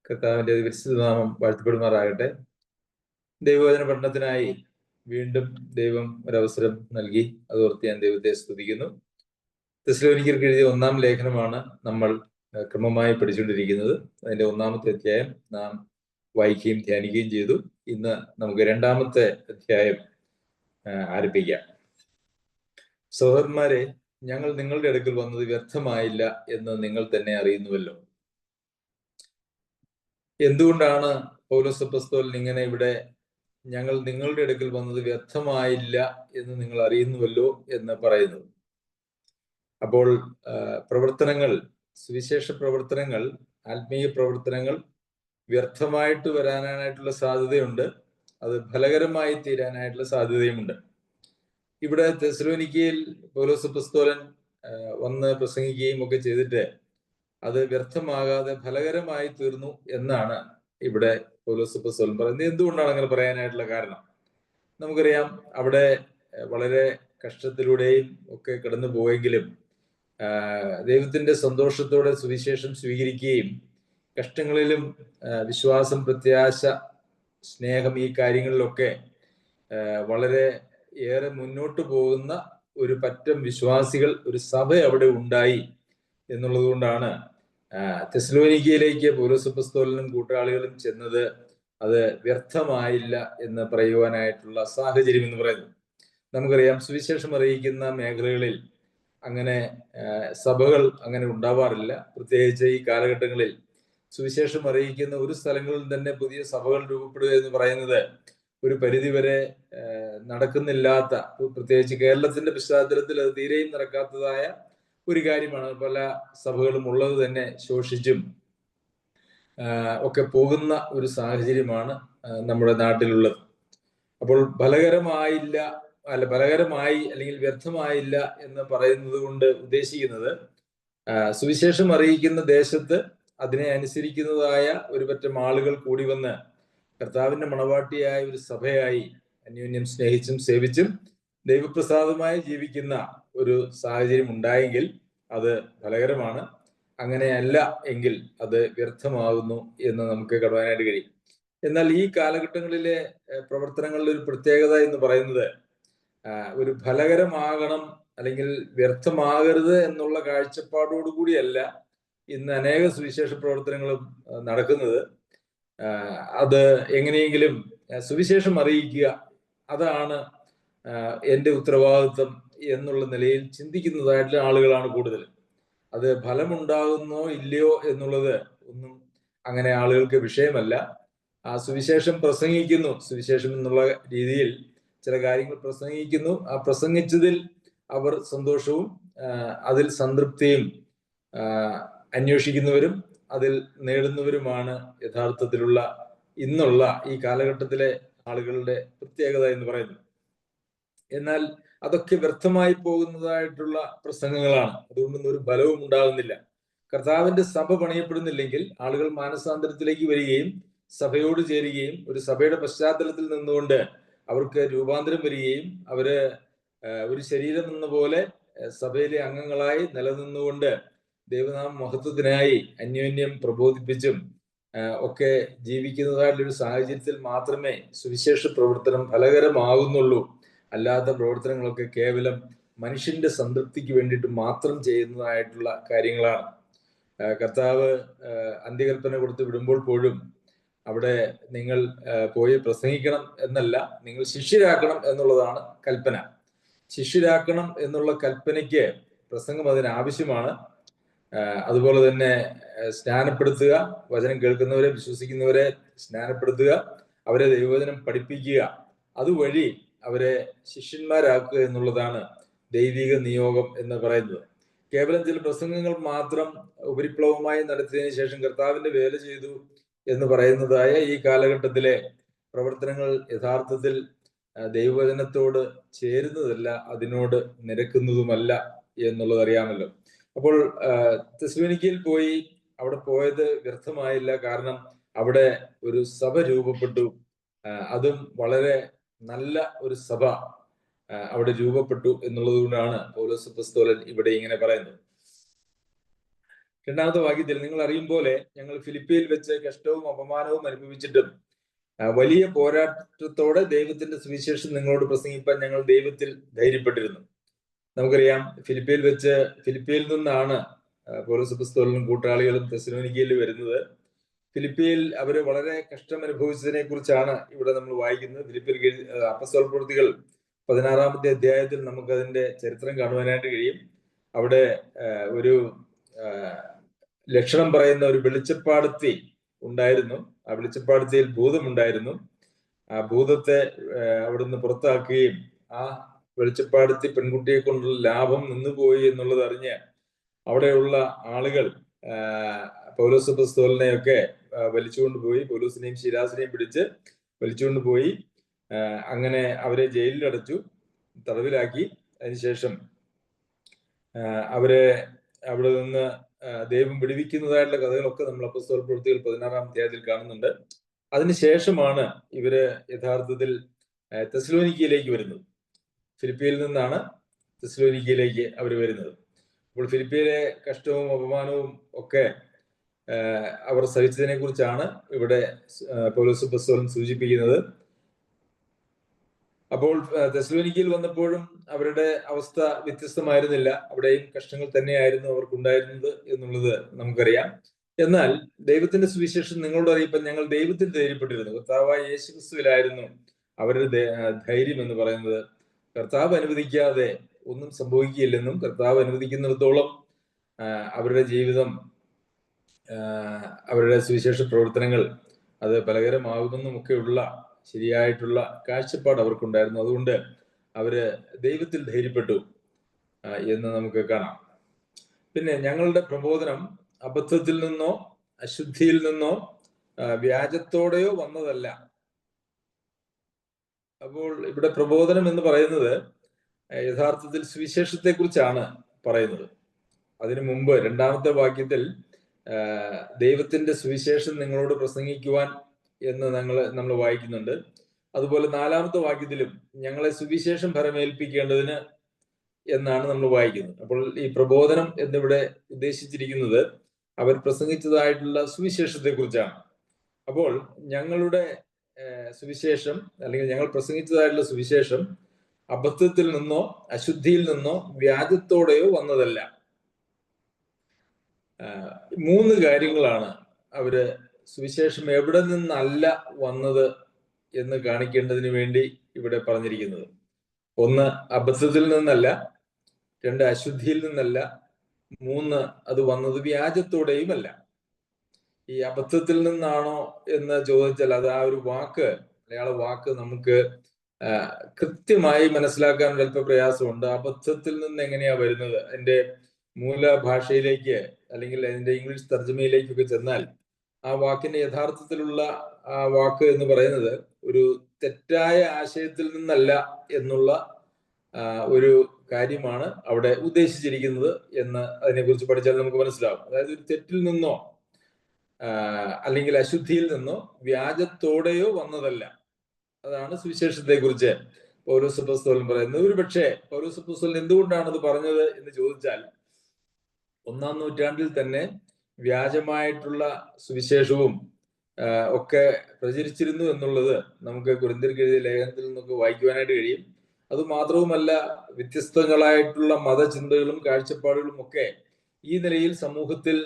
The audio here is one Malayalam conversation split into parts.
കർത്താവിന്റെ പരിശുദ്ധ നാമം വാഴ്ത്തപ്പെടുമാറാകട്ടെ. ദൈവവചന പഠനത്തിനായി വീണ്ടും ദൈവം ഒരവസരം നൽകി. അതോർത്ത് ഞാൻ ദൈവത്തെ സ്തുതിക്കുന്നു. തെസ്സലോനിക്കർക്ക് എഴുതിയ 1-ാം ലേഖനമാണ് നമ്മൾ ക്രമമായി പഠിച്ചുകൊണ്ടിരിക്കുന്നത്. അതിന്റെ 1-ാമത്തെ അധ്യായം നാം വായിക്കുകയും ധ്യാനിക്കുകയും ചെയ്തു. ഇന്ന് നമുക്ക് 2-ാമത്തെ അധ്യായം ആരംഭിക്കാം. സഹോദരന്മാരെ, ഞങ്ങൾ നിങ്ങളുടെ അടുക്കൽ വന്നത് വ്യർത്ഥമായില്ല എന്ന് നിങ്ങൾ തന്നെ അറിയുന്നുവല്ലോ. എന്തുകൊണ്ടാണ് പൗലോസ് അപ്പോസ്തലൻ ഇങ്ങനെ ഇവിടെ ഞങ്ങൾ നിങ്ങളുടെ അടുക്കൽ വന്നത് വ്യർത്ഥമായില്ല എന്ന് നിങ്ങൾ അറിയുന്നുവല്ലോ എന്ന് പറയുന്നത്? അപ്പോൾ പ്രവർത്തനങ്ങൾ, സുവിശേഷ പ്രവർത്തനങ്ങൾ, ആത്മീയ പ്രവർത്തനങ്ങൾ വ്യർത്ഥമായിട്ട് വരാനായിട്ടുള്ള സാധ്യതയുണ്ട്. അത് ഫലകരമായി തീരാനായിട്ടുള്ള സാധ്യതയുമുണ്ട്. ഇവിടെ തെസ്സലോനിക്കയിൽ പൗലോസ് അപ്പോസ്തലൻ വന്ന് പ്രസംഗിക്കുകയും ഒക്കെ ചെയ്തിട്ട് അത് വ്യർത്ഥമാകാതെ ഫലകരമായി തീർന്നു എന്നാണ് ഇവിടെ പൗലോസ് അപ്പോസ്തലൻ പറയുന്നത്. എന്തുകൊണ്ടാണ് അങ്ങനെ പറയാനായിട്ടുള്ള കാരണം? നമുക്കറിയാം, അവിടെ വളരെ കഷ്ടത്തിലൂടെയും ഒക്കെ കടന്നു പോയെങ്കിലും ദൈവത്തിന്റെ സന്തോഷത്തോടെ സുവിശേഷം സ്വീകരിക്കുകയും കഷ്ടങ്ങളിലും വിശ്വാസം, പ്രത്യാശ, സ്നേഹം, ഈ കാര്യങ്ങളിലൊക്കെ വളരെ ഏറെ മുന്നോട്ട് പോകുന്ന ഒരു പറ്റം വിശ്വാസികൾ, ഒരു സഭ അവിടെ ഉണ്ടായി എന്നുള്ളത് കൊണ്ടാണ് തെസ്സലോനിക്കയിലേക്ക് പൗലോസ് അപ്പോസ്തലനും കൂട്ടാളികളും ചെന്നത് അത് വ്യർത്ഥമായില്ല എന്ന് പറയുവാനായിട്ടുള്ള സാഹചര്യം എന്ന് പറയുന്നത്. നമുക്കറിയാം, സുവിശേഷം അറിയിക്കുന്ന മേഖലകളിൽ അങ്ങനെ സഭകൾ അങ്ങനെ ഉണ്ടാവാറില്ല. പ്രത്യേകിച്ച് ഈ കാലഘട്ടങ്ങളിൽ സുവിശേഷം അറിയിക്കുന്ന ഒരു സ്ഥലങ്ങളിൽ തന്നെ പുതിയ സഭകൾ രൂപപ്പെടുക എന്ന് പറയുന്നത് ഒരു പരിധിവരെ നടക്കുന്നില്ലാത്ത, പ്രത്യേകിച്ച് കേരളത്തിന്റെ പശ്ചാത്തലത്തിൽ അത് തീരെയും നടക്കാത്തതായ ഒരു കാര്യമാണ്. പല സഭകളും ഉള്ളത് തന്നെ ശോഷിച്ചും ഒക്കെ പോകുന്ന ഒരു സാഹചര്യമാണ് നമ്മുടെ നാട്ടിലുള്ളത്. അപ്പോൾ ഫലകരമായി അല്ലെങ്കിൽ വ്യർത്ഥമായില്ല എന്ന് പറയുന്നത് കൊണ്ട് ഉദ്ദേശിക്കുന്നത്, സുവിശേഷം അറിയിക്കുന്ന ദേശത്ത് അതിനെ അനുസരിക്കുന്നതായ ഒരു പറ്റം ആളുകൾ കൂടി വന്ന് കർത്താവിന്റെ മണവാട്ടിയായ ഒരു സഭയായി അന്യോന്യം സ്നേഹിച്ചും സേവിച്ചും ദൈവപ്രസാദമായി ജീവിക്കുന്ന ഒരു സാഹചര്യം ഉണ്ടായെങ്കിൽ അത് ഫലകരമാണ്. അങ്ങനെയല്ല എങ്കിൽ അത് വ്യർത്ഥമാകുന്നു എന്ന് നമുക്ക് കാണുവാനായിട്ട് കഴിയും. എന്നാൽ ഈ കാലഘട്ടങ്ങളിലെ പ്രവർത്തനങ്ങളുടെ ഒരു പ്രത്യേകത എന്ന് പറയുന്നത് ഒരു ഫലകരമാകണം അല്ലെങ്കിൽ വ്യർത്ഥമാകരുത് എന്നുള്ള കാഴ്ചപ്പാടോടുകൂടിയല്ല ഇന്ന് അനേക സുവിശേഷ പ്രവർത്തനങ്ങളും നടക്കുന്നത്. അത് എങ്ങനെയെങ്കിലും സുവിശേഷം അറിയിക്കുക, അതാണ് എൻ്റെ ഉത്തരവാദിത്വം എന്നുള്ള നിലയിൽ ചിന്തിക്കുന്നതായിട്ടുള്ള ആളുകളാണ് കൂടുതൽ. അത് ഫലമുണ്ടാകുന്നോ ഇല്ലയോ എന്നുള്ളത് ഒന്നും അങ്ങനെ ആളുകൾക്ക് വിഷയമല്ല. ആ സുവിശേഷം പ്രസംഗിക്കുന്നു, സുവിശേഷം എന്നുള്ള രീതിയിൽ ചില കാര്യങ്ങൾ പ്രസംഗിക്കുന്നു. ആ പ്രസംഗിച്ചതിൽ അവർ സന്തോഷവും അതിൽ സംതൃപ്തിയും അന്വേഷിക്കുന്നവരും അതിൽ നേടുന്നവരുമാണ് യഥാർത്ഥത്തിലുള്ള ഇന്നുള്ള ഈ കാലഘട്ടത്തിലെ ആളുകളുടെ പ്രത്യേകത എന്ന് പറയുന്നത്. എന്നാൽ അതൊക്കെ വ്യർത്ഥമായി പോകുന്നതായിട്ടുള്ള പ്രസംഗങ്ങളാണ്. അതുകൊണ്ടൊന്നും ഒരു ഫലവും ഉണ്ടാകുന്നില്ല. കർത്താവിന്റെ സഭ പണിയപ്പെടുന്നില്ലെങ്കിൽ ആളുകൾ മാനസാന്തരത്തിലേക്ക് വരികയും സഭയോട് ചേരുകയും ഒരു സഭയുടെ പശ്ചാത്തലത്തിൽ നിന്നുകൊണ്ട് അവർക്ക് രൂപാന്തരം വരികയും അവര് ഒരു ശരീരം എന്ന പോലെ സഭയിലെ അംഗങ്ങളായി നിലനിന്നുകൊണ്ട് ദൈവനാമ മഹത്വത്തിനായി അന്യോന്യം പ്രബോധിപ്പിച്ചും ഒക്കെ ജീവിക്കുന്നതായിട്ടുള്ള ഒരു സാഹചര്യത്തിൽ മാത്രമേ സുവിശേഷ പ്രവർത്തനം ഫലകരമാകുന്നുള്ളൂ. അല്ലാത്ത പ്രവർത്തനങ്ങളൊക്കെ കേവലം മനുഷ്യന്റെ സംതൃപ്തിക്ക് വേണ്ടിയിട്ട് മാത്രം ചെയ്യുന്നതായിട്ടുള്ള കാര്യങ്ങളാണ്. കർത്താവ് അന്ത്യകൽപ്പന കൊടുത്ത് വിടുമ്പോൾ പോലും അവിടെ നിങ്ങൾ പോയി പ്രസംഗിക്കണം എന്നല്ല, നിങ്ങൾ ശിഷ്യരാക്കണം എന്നുള്ളതാണ് കൽപ്പന. ശിഷ്യരാക്കണം എന്നുള്ള കൽപ്പനയ്ക്ക് പ്രസംഗം അതിനാവശ്യമാണ്. അതുപോലെ തന്നെ സ്നാനപ്പെടുത്തുക, വചനം കേൾക്കുന്നവരെ, വിശ്വസിക്കുന്നവരെ സ്നാനപ്പെടുത്തുക, അവരെ ദൈവവചനം പഠിപ്പിക്കുക, അതുവഴി അവരെ ശിഷ്യന്മാരാക്കുക എന്നുള്ളതാണ് ദൈവിക നിയോഗം എന്ന് പറയുന്നത്. കേവലം ചില പ്രസംഗങ്ങൾ മാത്രം ഉപരിപ്ലവമായി നടത്തിയതിനു ശേഷം കർത്താവിന്റെ വേല ചെയ്തു എന്ന് പറയുന്നതായ ഈ കാലഘട്ടത്തിലെ പ്രവർത്തനങ്ങൾ യഥാർത്ഥത്തിൽ ദൈവവചനത്തോട് ചേരുന്നതല്ല, അതിനോട് നിരക്കുന്നതുമല്ല എന്നുള്ളത് അറിയാമല്ലോ. അപ്പോൾ തെസ്സലോനിക്കയിൽ പോയി അവിടെ പോയത് വ്യർത്ഥമായില്ല. കാരണം അവിടെ ഒരു സഭ രൂപപ്പെട്ടു. അതും വളരെ നല്ല ഒരു സഭ അവിടെ രൂപപ്പെട്ടു എന്നുള്ളത് കൊണ്ടാണ് പൗലോസ് അപ്പോസ്തലൻ ഇവിടെ ഇങ്ങനെ പറയുന്നത്. രണ്ടാമത്തെ വാക്യത്തിൽ നിങ്ങൾ അറിയും പോലെ ഞങ്ങൾ ഫിലിപ്പിയിൽ വെച്ച് കഷ്ടവും അപമാനവും അനുഭവിച്ചിട്ടും വലിയ പോരാട്ടത്തോടെ ദൈവത്തിന്റെ സുവിശേഷം നിങ്ങളോട് പ്രസംഗിപ്പാൻ ഞങ്ങൾ ദൈവത്തിൽ ധൈര്യപ്പെട്ടിരുന്നു. നമുക്കറിയാം ഫിലിപ്പിയിൽ നിന്നാണ് പൗലോസ് അപ്പോസ്തലനും കൂട്ടാളികളും തെസ്സലോനിക്കയിൽ വരുന്നത്. ഫിലിപ്പിയിൽ അവര് വളരെ കഷ്ടം അനുഭവിച്ചതിനെ കുറിച്ചാണ് ഇവിടെ നമ്മൾ വായിക്കുന്നത്. ഫിലിപ്പിയിൽ അപ്പോസ്തല പ്രവൃത്തികൾ 16-ാമത്തെ അധ്യായത്തിൽ നമുക്ക് അതിന്റെ ചരിത്രം കാണുവാനായിട്ട് കഴിയും. അവിടെ ഒരു ലക്ഷണം പറയുന്ന ഒരു വെളിച്ചപ്പാടത്തി ഉണ്ടായിരുന്നു. ആ വെളിച്ചപ്പാടത്തിയിൽ ഭൂതമുണ്ടായിരുന്നു. ആ ഭൂതത്തെ അവിടുന്ന് പുറത്താക്കുകയും ആ വെളിച്ചപ്പാടത്തി പെൺകുട്ടിയെ കൊണ്ടുള്ള ലാഭം നിന്നുപോയി എന്നുള്ളത് അറിഞ്ഞ് അവിടെയുള്ള ആളുകൾ പൗലോസ് അപ്പോസ്തലനെയൊക്കെ വലിച്ചുകൊണ്ടുപോയി, പൗലോസിനെയും ശീലാസിനെയും പിടിച്ച് വലിച്ചുകൊണ്ടുപോയി. അങ്ങനെ അവരെ ജയിലിലടച്ചു, തടവിലാക്കി. അതിനുശേഷം അവരെ അവിടെ നിന്ന് ദൈവം വിടുവിക്കുന്നതായിട്ടുള്ള കഥകളൊക്കെ നമ്മൾ അപ്പോസ്തല പ്രവൃത്തികൾ 16-ാം അധ്യായത്തിൽ കാണുന്നുണ്ട്. അതിനുശേഷമാണ് ഇവര് യഥാർത്ഥത്തിൽ തെസ്സലോനിക്കയിലേക്ക് വരുന്നത്. ഫിലിപ്പിയിൽ നിന്നാണ് തെസ്സലോനിക്കയിലേക്ക് അവർ വരുന്നത്. അപ്പോൾ ഫിലിപ്പിയിലെ കഷ്ടവും അപമാനവും ഒക്കെ അവർ സഹിച്ചതിനെ കുറിച്ചാണ് ഇവിടെ പൗലോസ് അപ്പോസ്തലൻ സൂചിപ്പിക്കുന്നത്. അപ്പോൾ തെസ്സലോനിക്കയിൽ വന്നപ്പോഴും അവരുടെ അവസ്ഥ വ്യത്യസ്തമായിരുന്നില്ല. അവിടെയും കഷ്ടങ്ങൾ തന്നെയായിരുന്നു അവർക്കുണ്ടായിരുന്നത് എന്നുള്ളത് നമുക്കറിയാം. എന്നാൽ ദൈവത്തിന്റെ സുവിശേഷം നിങ്ങളോട് അറിയിപ്പോൾ ഞങ്ങൾ ദൈവത്തിൽ ധൈര്യപ്പെട്ടിരുന്നു. കർത്താവായ യേശുക്രിസ്തുവിലായിരുന്നു അവരുടെ ധൈര്യം എന്ന് പറയുന്നത്. കർത്താവ് അനുവദിക്കാതെ ഒന്നും സംഭവിക്കുകയില്ലെന്നും കർത്താവ് അനുവദിക്കുന്നിടത്തോളം അവരുടെ ജീവിതം, അവരുടെ സുവിശേഷ പ്രവർത്തനങ്ങൾ അത് ഫലകരമാകുമെന്നും ഒക്കെയുള്ള ശരിയായിട്ടുള്ള കാഴ്ചപ്പാട് അവർക്കുണ്ടായിരുന്നു. അതുകൊണ്ട് അവര് ദൈവത്തിൽ ധൈര്യപ്പെട്ടു എന്ന് നമുക്ക് കാണാം. പിന്നെ ഞങ്ങളുടെ പ്രബോധനം അബദ്ധത്തിൽ നിന്നോ അശുദ്ധിയിൽ നിന്നോ വ്യാജത്തോടെയോ വന്നതല്ല. അപ്പോൾ ഇവിടെ പ്രബോധനം എന്ന് പറയുന്നത് യഥാർത്ഥത്തിൽ സുവിശേഷത്തെ കുറിച്ചാണ് പറയുന്നത്. അതിനു മുമ്പ് 2-ാമത്തെ വാക്യത്തിൽ ദൈവത്തിന്റെ സുവിശേഷം നിങ്ങളോട് പ്രസംഗിക്കുവാൻ എന്ന് നമ്മൾ വായിക്കുന്നുണ്ട്. അതുപോലെ 4-ാമത്തെ വാക്യത്തിലും ഞങ്ങളെ സുവിശേഷം ഫലമേൽപ്പിക്കേണ്ടതിന് എന്നാണ് നമ്മൾ വായിക്കുന്നത്. അപ്പോൾ ഈ പ്രബോധനം എന്നിവിടെ ഉദ്ദേശിച്ചിരിക്കുന്നത് അവർ പ്രസംഗിച്ചതായിട്ടുള്ള സുവിശേഷത്തെ കുറിച്ചാണ്. അപ്പോൾ ഞങ്ങളുടെ സുവിശേഷം അല്ലെങ്കിൽ ഞങ്ങൾ പ്രസംഗിച്ചതായിട്ടുള്ള സുവിശേഷം അബദ്ധത്തിൽ നിന്നോ അശുദ്ധിയിൽ നിന്നോ വ്യാജത്തോടെയോ വന്നതല്ല. 3 കാര്യങ്ങളാണ് അവര് സുവിശേഷം എവിടെ നിന്നല്ല വന്നത് എന്ന് കാണിക്കേണ്ടതിന് വേണ്ടി ഇവിടെ പറഞ്ഞിരിക്കുന്നത്. 1, അബദ്ധത്തിൽ നിന്നല്ല. 2, അശുദ്ധിയിൽ നിന്നല്ല. 3, അത് വന്നത് വ്യാജത്തോടെയുമല്ല. ഈ അബദ്ധത്തിൽ നിന്നാണോ എന്ന് ചോദിച്ചാൽ അത് ആ ഒരു വാക്ക്, മലയാള വാക്ക് നമുക്ക് കൃത്യമായി മനസ്സിലാക്കാൻ അല്പ പ്രയാസമുണ്ട്. അബദ്ധത്തിൽ നിന്ന് എങ്ങനെയാ വരുന്നത്? അതിന്റെ മൂലഭാഷയിലേക്ക് അല്ലെങ്കിൽ അതിന്റെ ഇംഗ്ലീഷ് തർജ്ജമയിലേക്കൊക്കെ ചെന്നാൽ ആ വാക്കിന്റെ യഥാർത്ഥത്തിലുള്ള ആ വാക്ക് എന്ന് പറയുന്നത് ഒരു തെറ്റായ ആശയത്തിൽ നിന്നല്ല എന്നുള്ള ഒരു കാര്യമാണ് അവിടെ ഉദ്ദേശിച്ചിരിക്കുന്നത് എന്ന് അതിനെക്കുറിച്ച് പഠിച്ചാൽ നമുക്ക് മനസ്സിലാവും. അതായത് ഒരു തെറ്റിൽ നിന്നോ അല്ലെങ്കിൽ അശുദ്ധിയിൽ നിന്നോ വ്യാജത്തോടെയോ വന്നതല്ല. അതാണ് സുവിശേഷത്തെ കുറിച്ച് പൗലോസ് അപ്പോസ്തലൻ പറയുന്നത്. ഒരുപക്ഷെ പൗലോസ് അപ്പോസ്തലൻ എന്തുകൊണ്ടാണ് അത് പറഞ്ഞത് എന്ന് ചോദിച്ചാൽ 1-ാം നൂറ്റാണ്ടിൽ തന്നെ വ്യാജമായിട്ടുള്ള സുവിശേഷവും ഒക്കെ പ്രചരിച്ചിരുന്നു എന്നുള്ളത് നമുക്ക് കൊരിന്ത്യർക്ക് എഴുതിയ ലേഖനത്തിൽ നിന്നൊക്കെ വായിക്കുവാനായിട്ട് കഴിയും. അത് മാത്രവുമല്ല, വ്യത്യസ്തങ്ങളായിട്ടുള്ള മതചിന്തകളും കാഴ്ചപ്പാടുകളും ഒക്കെ ഈ നിലയിൽ സമൂഹത്തിൽ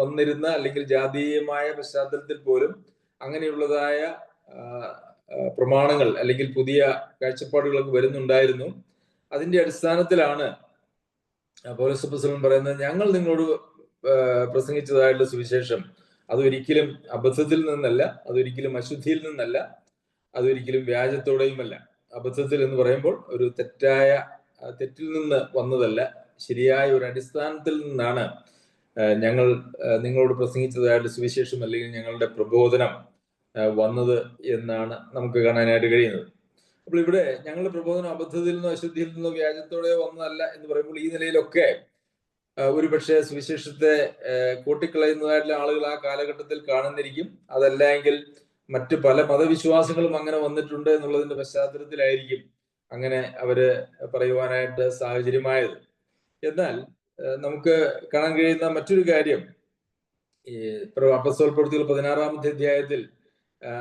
വന്നിരുന്ന അല്ലെങ്കിൽ ജാതീയമായ പശ്ചാത്തലത്തിൽ പോലും അങ്ങനെയുള്ളതായ പ്രമാണങ്ങൾ അല്ലെങ്കിൽ പുതിയ കാഴ്ചപ്പാടുകളൊക്കെ വരുന്നുണ്ടായിരുന്നു. അതിന്റെ അടിസ്ഥാനത്തിലാണ് പൗലോസ് അപ്പോസ്തലൻ പറയുന്നത് ഞങ്ങൾ നിങ്ങളോട് പ്രസംഗിച്ചതായിട്ടുള്ള സുവിശേഷം അതൊരിക്കലും അബദ്ധത്തിൽ നിന്നല്ല, അതൊരിക്കലും അശുദ്ധിയിൽ നിന്നല്ല, അതൊരിക്കലും വ്യാജത്തോടെയുമല്ല. അബദ്ധത്തിൽ എന്ന് പറയുമ്പോൾ ഒരു തെറ്റിൽ നിന്ന് വന്നതല്ല, ശരിയായ ഒരു അടിസ്ഥാനത്തിൽ നിന്നാണ് ഞങ്ങൾ നിങ്ങളോട് പ്രസംഗിച്ചതായിട്ട് സുവിശേഷം അല്ലെങ്കിൽ ഞങ്ങളുടെ പ്രബോധനം വന്നത് എന്നാണ് നമുക്ക് കാണാനായിട്ട് കഴിയുന്നത്. അപ്പോൾ ഇവിടെ ഞങ്ങളുടെ പ്രബോധനം അബദ്ധത്തിൽ നിന്നോ അശുദ്ധിയിൽ നിന്നോ വ്യാജത്തോടെയോ വന്നതല്ല എന്ന് പറയുമ്പോൾ ഈ നിലയിലൊക്കെ ഒരുപക്ഷെ സുവിശേഷത്തെ കൂട്ടിക്കളയുന്നതായിട്ടുള്ള ആളുകൾ ആ കാലഘട്ടത്തിൽ കാണുന്നിരിക്കും. അതല്ല എങ്കിൽ മറ്റു പല മതവിശ്വാസങ്ങളും അങ്ങനെ വന്നിട്ടുണ്ട് എന്നുള്ളതിന്റെ പശ്ചാത്തലത്തിലായിരിക്കും അങ്ങനെ അവര് പറയുവാനായിട്ട് സാഹചര്യമായത്. എന്നാൽ നമുക്ക് കാണാൻ കഴിയുന്ന മറ്റൊരു കാര്യം, ഈ അപ്പോസ്തല പ്രവൃത്തികൾ 16-ാമത്തെ അധ്യായത്തിൽ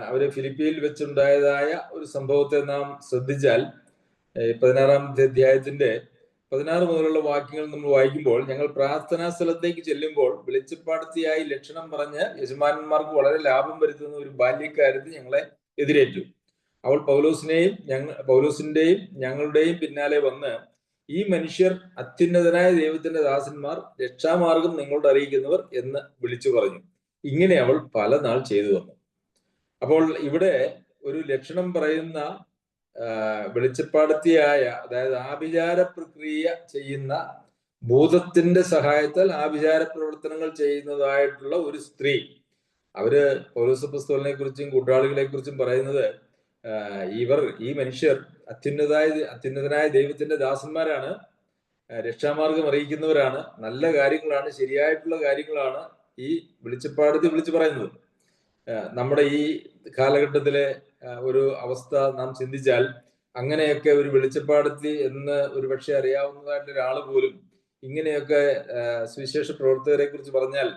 അവര് ഫിലിപ്പിയിൽ വെച്ചുണ്ടായതായ ഒരു സംഭവത്തെ നാം ശ്രദ്ധിച്ചാൽ 16-ാമത്തെ അധ്യായത്തിന്റെ 16 മുതലുള്ള വാക്യങ്ങൾ നമ്മൾ വായിക്കുമ്പോൾ, ഞങ്ങൾ പ്രാർത്ഥനാ സ്ഥലത്തേക്ക് ചെല്ലുമ്പോൾ വെളിച്ചപ്പാടത്തിയായി ലക്ഷണം പറഞ്ഞ് യജമാനന്മാർക്ക് വളരെ ലാഭം വരുത്തുന്ന ഒരു ബാല്യക്കാരത്തി ഞങ്ങളെ എതിരേറ്റു. അവൾ പൗലോസിന്റെയും ഞങ്ങളുടെയും പിന്നാലെ വന്ന്, ഈ മനുഷ്യർ അത്യുന്നതനായ ദൈവത്തിന്റെ ദാസന്മാർ, രക്ഷാമാർഗം നിങ്ങളോട് അറിയിക്കുന്നവർ എന്ന് വിളിച്ചു പറഞ്ഞു. ഇങ്ങനെ അവൾ പല നാൾ ചെയ്തു വന്നു. അപ്പോൾ ഇവിടെ ഒരു ലക്ഷണം പറയുന്ന വെളിച്ചപ്പാടത്തിയായ, അതായത് ആഭിചാര പ്രക്രിയ ചെയ്യുന്ന, ഭൂതത്തിന്റെ സഹായത്താൽ ആഭിചാര പ്രവർത്തനങ്ങൾ ചെയ്യുന്നതായിട്ടുള്ള ഒരു സ്ത്രീ. അവര് പൗലോസ് അപ്പോസ്തലനെ കുറിച്ചും കൂട്ടാളികളെ കുറിച്ചും പറയുന്നത്, ഈ മനുഷ്യർ അത്യുന്നതനായ ദൈവത്തിന്റെ ദാസന്മാരാണ്, രക്ഷാമാർഗം അറിയിക്കുന്നവരാണ്, നല്ല കാര്യങ്ങളാണ്, ശരിയായിട്ടുള്ള കാര്യങ്ങളാണ് ഈ വെളിച്ചപ്പാടത്തിൽ വിളിച്ചു പറയുന്നത്. നമ്മുടെ ഈ കാലഘട്ടത്തിലെ ഒരു അവസ്ഥ നാം ചിന്തിച്ചാൽ, അങ്ങനെയൊക്കെ ഒരു വെളിച്ചപ്പാടത്തി എന്ന് ഒരു പക്ഷെ അറിയാവുന്നതായിട്ടുള്ള ഒരാൾ പോലും ഇങ്ങനെയൊക്കെ സുവിശേഷ പ്രവർത്തകരെ കുറിച്ച് പറഞ്ഞാൽ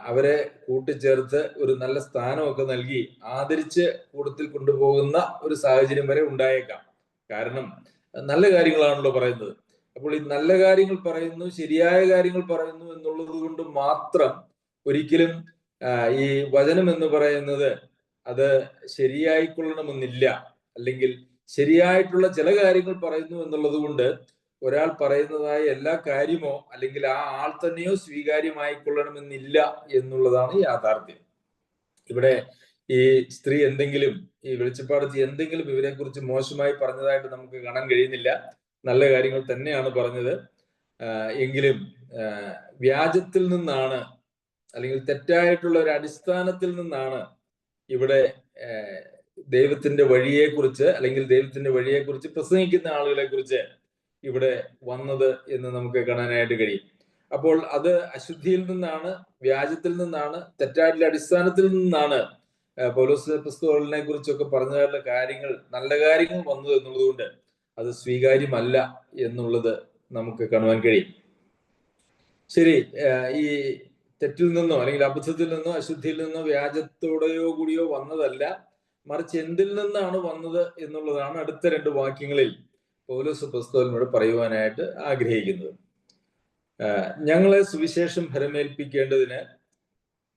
അവരെ കൂട്ടിച്ചേർത്ത് ഒരു നല്ല സ്ഥാനമൊക്കെ നൽകി ആദരിച്ച് കൂട്ടത്തിൽ കൊണ്ടുപോകുന്ന ഒരു സാഹചര്യം വരെ ഉണ്ടായേക്കാം. കാരണം നല്ല കാര്യങ്ങളാണല്ലോ പറയുന്നത്. അപ്പോൾ ഈ നല്ല കാര്യങ്ങൾ പറയുന്നു, ശരിയായ കാര്യങ്ങൾ പറയുന്നു എന്നുള്ളത് കൊണ്ട് മാത്രം ഒരിക്കലും ഈ വചനം എന്ന് പറയുന്നത് അത് ശരിയായിക്കൊള്ളണമെന്നില്ല. അല്ലെങ്കിൽ ശരിയായിട്ടുള്ള ചില കാര്യങ്ങൾ പറയുന്നു എന്നുള്ളത് കൊണ്ട് ഒരാൾ പറയുന്നതായ എല്ലാ കാര്യമോ അല്ലെങ്കിൽ ആ ആൾ തന്നെയോ സ്വീകാര്യമായിക്കൊള്ളണമെന്നില്ല എന്നുള്ളതാണ് യാഥാർത്ഥ്യം. ഇവിടെ ഈ സ്ത്രീ എന്തെങ്കിലും, ഈ വെളിച്ചപ്പാടത്തി എന്തെങ്കിലും ഇവരെ കുറിച്ച് മോശമായി പറഞ്ഞതായിട്ട് നമുക്ക് കാണാൻ കഴിയുന്നില്ല. നല്ല കാര്യങ്ങൾ തന്നെയാണ് പറഞ്ഞത്. എങ്കിലും വ്യാജത്തിൽ നിന്നാണ്, അല്ലെങ്കിൽ തെറ്റായിട്ടുള്ള ഒരു അടിസ്ഥാനത്തിൽ നിന്നാണ് ഇവിടെ ദൈവത്തിന്റെ വഴിയെക്കുറിച്ച്, അല്ലെങ്കിൽ ദൈവത്തിന്റെ വഴിയെക്കുറിച്ച് പ്രസംഗിക്കുന്ന ആളുകളെ കുറിച്ച് ഇവിടെ വന്നത് എന്ന് നമുക്ക് കാണാനായിട്ട് കഴിയും. അപ്പോൾ അത് അശുദ്ധിയിൽ നിന്നാണ്, വ്യാജത്തിൽ നിന്നാണ്, തെറ്റായിട്ടുള്ള അടിസ്ഥാനത്തിൽ നിന്നാണ് പൗലോസ് അപ്പോസ്തലനെ കുറിച്ചൊക്കെ പറഞ്ഞതായിട്ടുള്ള കാര്യങ്ങൾ, നല്ല കാര്യങ്ങൾ വന്നത് എന്നുള്ളത് കൊണ്ട് അത് സ്വീകാര്യമല്ല എന്നുള്ളത് നമുക്ക് കാണുവാൻ കഴിയും. ശരി, ഈ തെറ്റിൽ നിന്നോ അല്ലെങ്കിൽ അബദ്ധത്തിൽ നിന്നോ അശുദ്ധിയിൽ നിന്നോ വ്യാജത്തോടെയോ കൂടിയോ വന്നതല്ല, മറിച്ച് എന്തിൽ നിന്നാണ് വന്നത് എന്നുള്ളതാണ് അടുത്ത 2 വാക്യങ്ങളിൽ പൗലോസ് അപ്പോസ്തലനോട് പറയുവാനായിട്ട് ആഗ്രഹിക്കുന്നത്. ഞങ്ങളെ സുവിശേഷം ഫലമേൽപ്പിക്കേണ്ടതിന്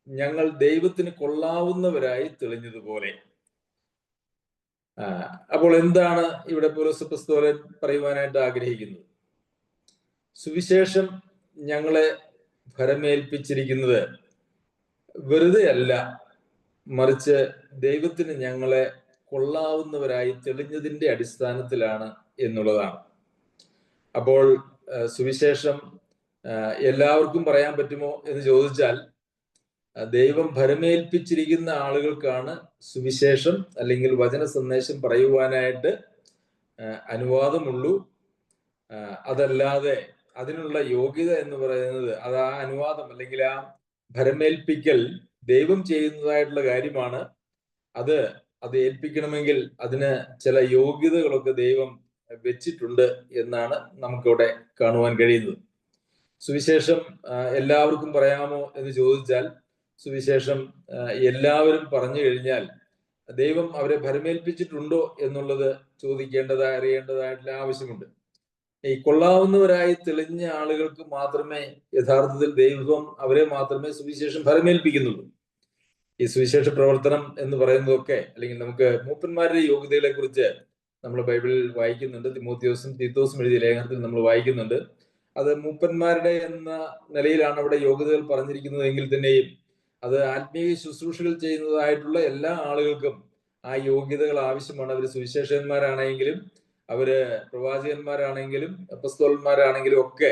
ഞങ്ങൾ ദൈവത്തിന് കൊള്ളാവുന്നവരായി തെളിഞ്ഞതുപോലെ. അപ്പോൾ എന്താണ് ഇവിടെ പൗലോസ് അപ്പോസ്തലൻ പറയുവാനായിട്ട് ആഗ്രഹിക്കുന്നത്? സുവിശേഷം ഞങ്ങളെ ഫലമേൽപ്പിച്ചിരിക്കുന്നത് വെറുതെ അല്ല, മറിച്ച് ദൈവത്തിന് ഞങ്ങളെ കൊള്ളാവുന്നവരായി തെളിഞ്ഞതിന്റെ അടിസ്ഥാനത്തിലാണ് എന്നുള്ളതാണ്. അപ്പോൾ സുവിശേഷം എല്ലാവർക്കും പറയാൻ പറ്റുമോ എന്ന് ചോദിച്ചാൽ, ദൈവം ഭരമേൽപ്പിച്ചിരിക്കുന്ന ആളുകൾക്കാണ് സുവിശേഷം അല്ലെങ്കിൽ വചന സന്ദേശം പറയുവാനായിട്ട് അനുവാദമുള്ളൂ. അതല്ലാതെ അതിനുള്ള യോഗ്യത എന്ന് പറയുന്നത്, അത് ആ അനുവാദം അല്ലെങ്കിൽ ആ ഭരമേൽപ്പിക്കൽ ദൈവം ചെയ്യുന്നതായിട്ടുള്ള കാര്യമാണ്. അത് ഏൽപ്പിക്കണമെങ്കിൽ അതിന് ചില യോഗ്യതകളൊക്കെ ദൈവം വെച്ചിട്ടുണ്ട് എന്നാണ് നമുക്കിവിടെ കാണുവാൻ കഴിയുന്നത്. സുവിശേഷം എല്ലാവർക്കും പറയാമോ എന്ന് ചോദിച്ചാൽ, സുവിശേഷം എല്ലാവരും പറഞ്ഞു കഴിഞ്ഞാൽ ദൈവം അവരെ ഭരമേൽപ്പിച്ചിട്ടുണ്ടോ എന്നുള്ളത് അറിയേണ്ടതായിട്ടുള്ള ആവശ്യമുണ്ട്. ഈ കൊള്ളാവുന്നവരായി തെളിഞ്ഞ ആളുകൾക്ക് മാത്രമേ യഥാർത്ഥത്തിൽ ദൈവം അവരെ മാത്രമേ സുവിശേഷം ഭരമേൽപ്പിക്കുന്നുള്ളൂ. ഈ സുവിശേഷ പ്രവർത്തനം എന്ന് പറയുന്നതൊക്കെ, അല്ലെങ്കിൽ നമുക്ക് മൂപ്പന്മാരുടെ യോഗ്യതകളെ കുറിച്ച് നമ്മൾ ബൈബിളിൽ വായിക്കുന്നുണ്ട്. തിമോത്തിയോസും തീത്തോസും എഴുതിയ ലേഖനത്തിൽ നമ്മൾ വായിക്കുന്നുണ്ട്. അത് മൂപ്പന്മാരുടെ എന്ന നിലയിലാണ് അവിടെ യോഗ്യതകൾ പറഞ്ഞിരിക്കുന്നത് എങ്കിൽ തന്നെയും അത് ആത്മീയ ശുശ്രൂഷകൾ ചെയ്യുന്നതായിട്ടുള്ള എല്ലാ ആളുകൾക്കും ആ യോഗ്യതകൾ ആവശ്യമാണ്. അവർ സുവിശേഷകന്മാരാണെങ്കിലും അവര് പ്രവാചകന്മാരാണെങ്കിലും അപ്പോസ്തലന്മാരാണെങ്കിലും ഒക്കെ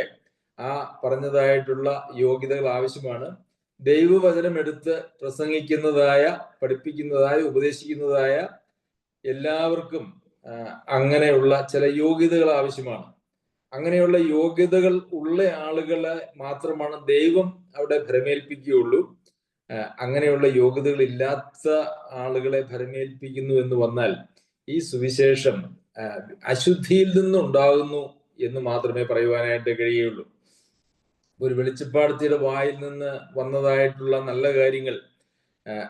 ആ പറഞ്ഞതായിട്ടുള്ള യോഗ്യതകൾ ആവശ്യമാണ്. ദൈവവചനം എടുത്ത് പ്രസംഗിക്കുന്നതായ, പഠിപ്പിക്കുന്നതായ, ഉപദേശിക്കുന്നതായ എല്ലാവർക്കും അങ്ങനെയുള്ള ചില യോഗ്യതകൾ ആവശ്യമാണ്. അങ്ങനെയുള്ള യോഗ്യതകൾ ഉള്ള ആളുകളെ മാത്രമാണ് ദൈവം അവിടെ ഭരമേൽപ്പിക്കുകയുള്ളൂ. അങ്ങനെയുള്ള യോഗ്യതകൾ ഇല്ലാത്ത ആളുകളെ ഭരമേൽപ്പിക്കുന്നു എന്ന് വന്നാൽ ഈ സുവിശേഷം അശുദ്ധിയിൽ നിന്നുണ്ടാകുന്നു എന്ന് മാത്രമേ പറയുവാനായിട്ട് കഴിയുള്ളൂ. ഒരു വെളിച്ചപ്പാടത്തിയുടെ വായിൽ നിന്ന് വന്നതായിട്ടുള്ള നല്ല കാര്യങ്ങൾ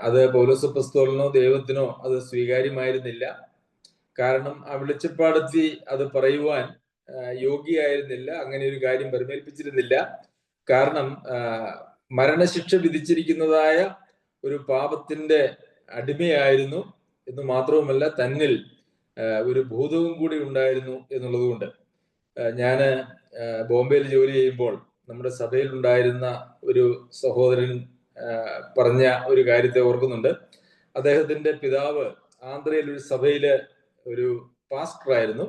അത് പൗലോസ് അപ്പോസ്തലനോ ദൈവത്തിനോ അത് സ്വീകാര്യമായിരുന്നില്ല. കാരണം ആ വെളിച്ചപ്പാടത്തി അത് പറയുവാൻ യോഗ്യയായിരുന്നില്ല, അങ്ങനെ ഒരു കാര്യം പരിമേൽപ്പിച്ചിരുന്നില്ല. കാരണം മരണശിക്ഷ വിധിച്ചിരിക്കുന്നതായ ഒരു പാപത്തിന്റെ അടിമയായിരുന്നു എന്ന് മാത്രവുമല്ല, തന്നിൽ ഒരു ഭൂതവും കൂടി ഉണ്ടായിരുന്നു എന്നുള്ളതുകൊണ്ട്. ഞാന് ബോംബെയിൽ ജോലി ചെയ്യുമ്പോൾ നമ്മുടെ സഭയിൽ ഉണ്ടായിരുന്ന ഒരു സഹോദരൻ പറഞ്ഞ ഒരു കാര്യത്തെ ഓർക്കുന്നുണ്ട്. അദ്ദേഹത്തിന്റെ പിതാവ് ആന്ധ്രയിൽ ഒരു സഭയില് ഒരു പാസ്റ്ററായിരുന്നു.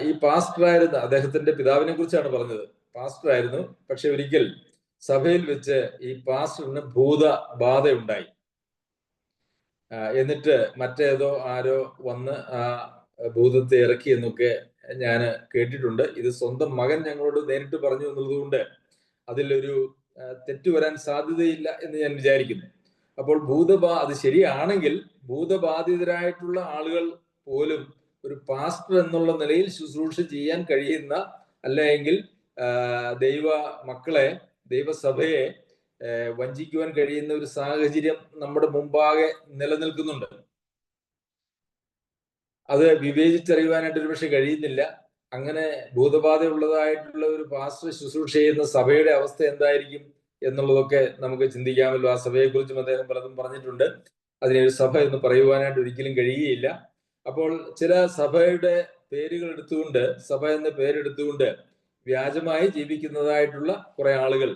ഈ പാസ്റ്ററായിരുന്ന അദ്ദേഹത്തിന്റെ പിതാവിനെ കുറിച്ചാണ് പറഞ്ഞത്. പാസ്റ്ററായിരുന്നു. പക്ഷെ ഒരിക്കൽ സഭയിൽ വെച്ച് ഈ പാസ്റ്ററിന് ഭൂതബാധ ഉണ്ടായി. എന്നിട്ട് മറ്റേതോ ആരോ വന്ന് ആ ഭൂതത്തെ ഇറക്കി എന്നൊക്കെ ഞാൻ കേട്ടിട്ടുണ്ട്. ഇത് സ്വന്തം മകൻ ഞങ്ങളോട് നേരിട്ട് പറഞ്ഞു എന്നുള്ളത് കൊണ്ട് അതിലൊരു തെറ്റ് വരാൻ സാധ്യതയില്ല എന്ന് ഞാൻ വിചാരിക്കുന്നു. അപ്പോൾ അത് ശരിയാണെങ്കിൽ ഭൂതബാധിതരായിട്ടുള്ള ആളുകൾ പോലും ഒരു പാസ്റ്റർ എന്നുള്ള നിലയിൽ ശുശ്രൂഷ ചെയ്യാൻ കഴിയുന്ന, അല്ലെങ്കിൽ ദൈവ മക്കളെ, ദൈവസഭയെ വഞ്ചിക്കുവാൻ കഴിയുന്ന ഒരു സാഹചര്യം നമ്മുടെ മുമ്പാകെ നിലനിൽക്കുന്നുണ്ട്. അത് വിവേചിച്ചറിയുവാനായിട്ട് ഒരു പക്ഷെ കഴിയുന്നില്ല. അങ്ങനെ ഭൂതബാധ ഉള്ളതായിട്ടുള്ള ഒരു പാസ്റ്റർ ശുശ്രൂഷ ചെയ്യുന്ന സഭയുടെ അവസ്ഥ എന്തായിരിക്കും എന്നുള്ളതൊക്കെ നമുക്ക് ചിന്തിക്കാമല്ലോ. ആ സഭയെ കുറിച്ചും അദ്ദേഹം പലതും പറഞ്ഞിട്ടുണ്ട്. അതിനൊരു സഭ എന്ന് പറയുവാനായിട്ട് ഒരിക്കലും കഴിയുകയില്ല. അപ്പോൾ ചില സഭയുടെ പേരുകൾ എടുത്തുകൊണ്ട്, സഭ എന്ന പേരെടുത്തുകൊണ്ട് വ്യാജമായി ജീവിക്കുന്നതായിട്ടുള്ള കുറെ ആളുകൾ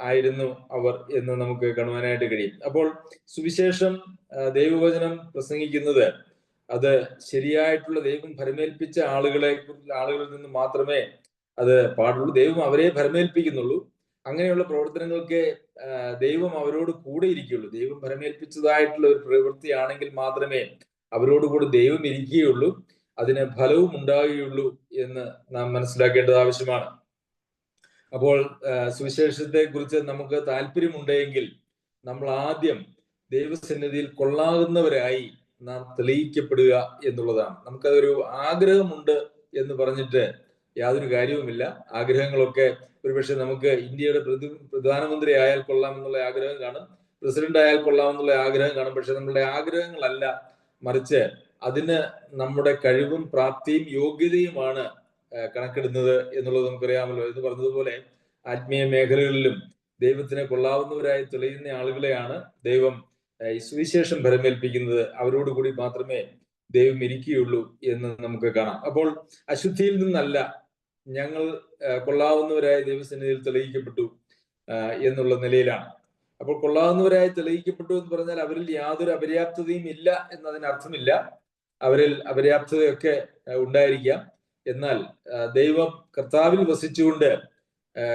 ആയിരുന്നു അവർ എന്ന് നമുക്ക് കാണുവാനായിട്ട് കഴിയും. അപ്പോൾ സുവിശേഷം, ദൈവവചനം പ്രസംഗിക്കുന്നത് അത് ശരിയായിട്ടുള്ള ദൈവം ഭരമേൽപ്പിച്ച ആളുകളിൽ നിന്ന് മാത്രമേ അത് പാടുള്ളൂ. ദൈവം അവരെ ഭരമേൽപ്പിക്കുന്നുള്ളൂ. അങ്ങനെയുള്ള പ്രവർത്തനങ്ങൾക്ക് ദൈവം അവരോട് കൂടെ ഇരിക്കുകയുള്ളൂ. ദൈവം ഭരമേൽപ്പിച്ചതായിട്ടുള്ള ഒരു പ്രവൃത്തിയാണെങ്കിൽ മാത്രമേ അവരോടുകൂടി ദൈവം ഇരിക്കുകയുള്ളൂ, അതിന് ഫലവും ഉണ്ടാകുകയുള്ളൂ എന്ന് നാം മനസ്സിലാക്കേണ്ടത് ആവശ്യമാണ്. അപ്പോൾ സുവിശേഷത്തെ കുറിച്ച് നമുക്ക് താല്പര്യമുണ്ടെങ്കിൽ നമ്മൾ ആദ്യം ദൈവസന്നിധിയിൽ കൊള്ളാകുന്നവരായി നാം തെളിയിക്കപ്പെടുക എന്നുള്ളതാണ്. നമുക്കതൊരു ആഗ്രഹമുണ്ട് എന്ന് പറഞ്ഞിട്ട് യാതൊരു കാര്യവുമില്ല. ആഗ്രഹങ്ങളൊക്കെ ഒരുപക്ഷെ നമുക്ക് ഇന്ത്യയുടെ പ്രധാനമന്ത്രി ആയാൽ കൊള്ളാമെന്നുള്ള ആഗ്രഹം കാണും, പ്രസിഡന്റ് ആയാൽ കൊള്ളാമെന്നുള്ള ആഗ്രഹം കാണും. പക്ഷെ നമ്മളുടെ ആഗ്രഹങ്ങളല്ല, മറിച്ച് അതിന് നമ്മുടെ കഴിവും പ്രാപ്തിയും യോഗ്യതയുമാണ് കണക്കിടുന്നത് എന്നുള്ളത് നമുക്കറിയാമല്ലോ. എന്ന് പറഞ്ഞതുപോലെ ആത്മീയ മേഖലകളിലും ദൈവത്തിനെ കൊള്ളാവുന്നവരായി തെളിയുന്ന ആളുകളെയാണ് ദൈവം ഈ സുവിശേഷം ഭരമേൽപ്പിക്കുന്നത്. അവരോടുകൂടി മാത്രമേ ദൈവം ഇരിക്കുകയുള്ളൂ എന്ന് നമുക്ക് കാണാം. അപ്പോൾ അശുദ്ധിയിൽ നിന്നല്ല, ഞങ്ങൾ കൊള്ളാവുന്നവരായി ദൈവസന്നിധിയിൽ തെളിയിക്കപ്പെട്ടു എന്നുള്ള നിലയിലാണ്. അപ്പോൾ കൊള്ളാവുന്നവരായി തെളിയിക്കപ്പെട്ടു എന്ന് പറഞ്ഞാൽ അവരിൽ യാതൊരു അപര്യാപ്തതയും ഇല്ല എന്നതിനർത്ഥമില്ല. അവരിൽ അപര്യാപ്തതയൊക്കെ ഉണ്ടായിരിക്കാം. എന്നാൽ ദൈവം കർത്താവിൽ വസിച്ചുകൊണ്ട്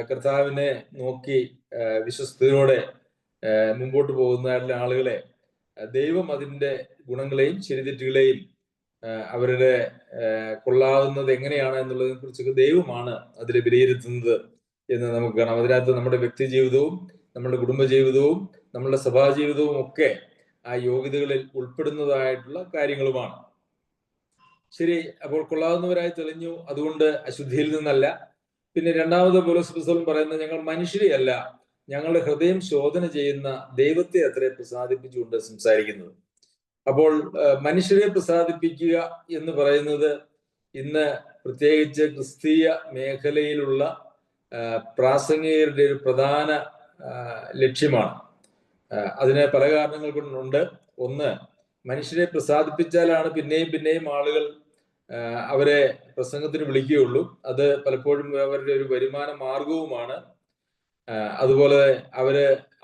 കർത്താവിനെ നോക്കി വിശ്വസ്തയോടെ മുമ്പോട്ട് പോകുന്ന ആളുകളെ ദൈവം അതിന്റെ ഗുണങ്ങളെയും ശരിതെറ്റുകളെയും അവരുടെ കൊള്ളാവുന്നത് എങ്ങനെയാണ് എന്നുള്ളതിനെ കുറിച്ചൊക്കെ ദൈവമാണ് അതിൽ വിലയിരുത്തുന്നത് എന്ന് നമുക്ക് കാണാം. അതിനകത്ത് നമ്മുടെ വ്യക്തി ജീവിതവും നമ്മുടെ കുടുംബജീവിതവും നമ്മുടെ സഭാജീവിതവും ഒക്കെ ആ യോഗ്യതകളിൽ ഉൾപ്പെടുന്നതായിട്ടുള്ള കാര്യങ്ങളുമാണ്. ശരി, അപ്പോൾ കൊള്ളാവുന്നവരായി തെളിഞ്ഞു, അതുകൊണ്ട് അശുദ്ധിയിൽ നിന്നല്ല. പിന്നെ രണ്ടാമത് പൗലോസ് അപ്പോസ്തലൻ പറയുന്നത്, ഞങ്ങൾ മനുഷ്യരെയല്ല, ഞങ്ങളുടെ ഹൃദയം ശോധന ചെയ്യുന്ന ദൈവത്തെ അത്രേ പ്രസാദിപ്പിച്ചുകൊണ്ട് സംസാരിക്കുന്നത്. അപ്പോൾ മനുഷ്യരെ പ്രസാദിപ്പിക്കുക എന്ന് പറയുന്നത് ഇന്ന് പ്രത്യേകിച്ച് ക്രിസ്തീയ മേഖലയിലുള്ള പ്രാസംഗികരുടെ ഒരു പ്രധാന ലക്ഷ്യമാണ്. അതിന് പല കാരണങ്ങൾ കൊണ്ടുണ്ട്. ഒന്ന്, മനുഷ്യരെ പ്രസാദിപ്പിച്ചാലാണ് പിന്നെയും പിന്നെയും ആളുകൾ അവരെ പ്രസംഗത്തിന് വിളിക്കുകയുള്ളൂ. അത് പലപ്പോഴും അവരുടെ ഒരു വരുമാന മാർഗവുമാണ്. അതുപോലെ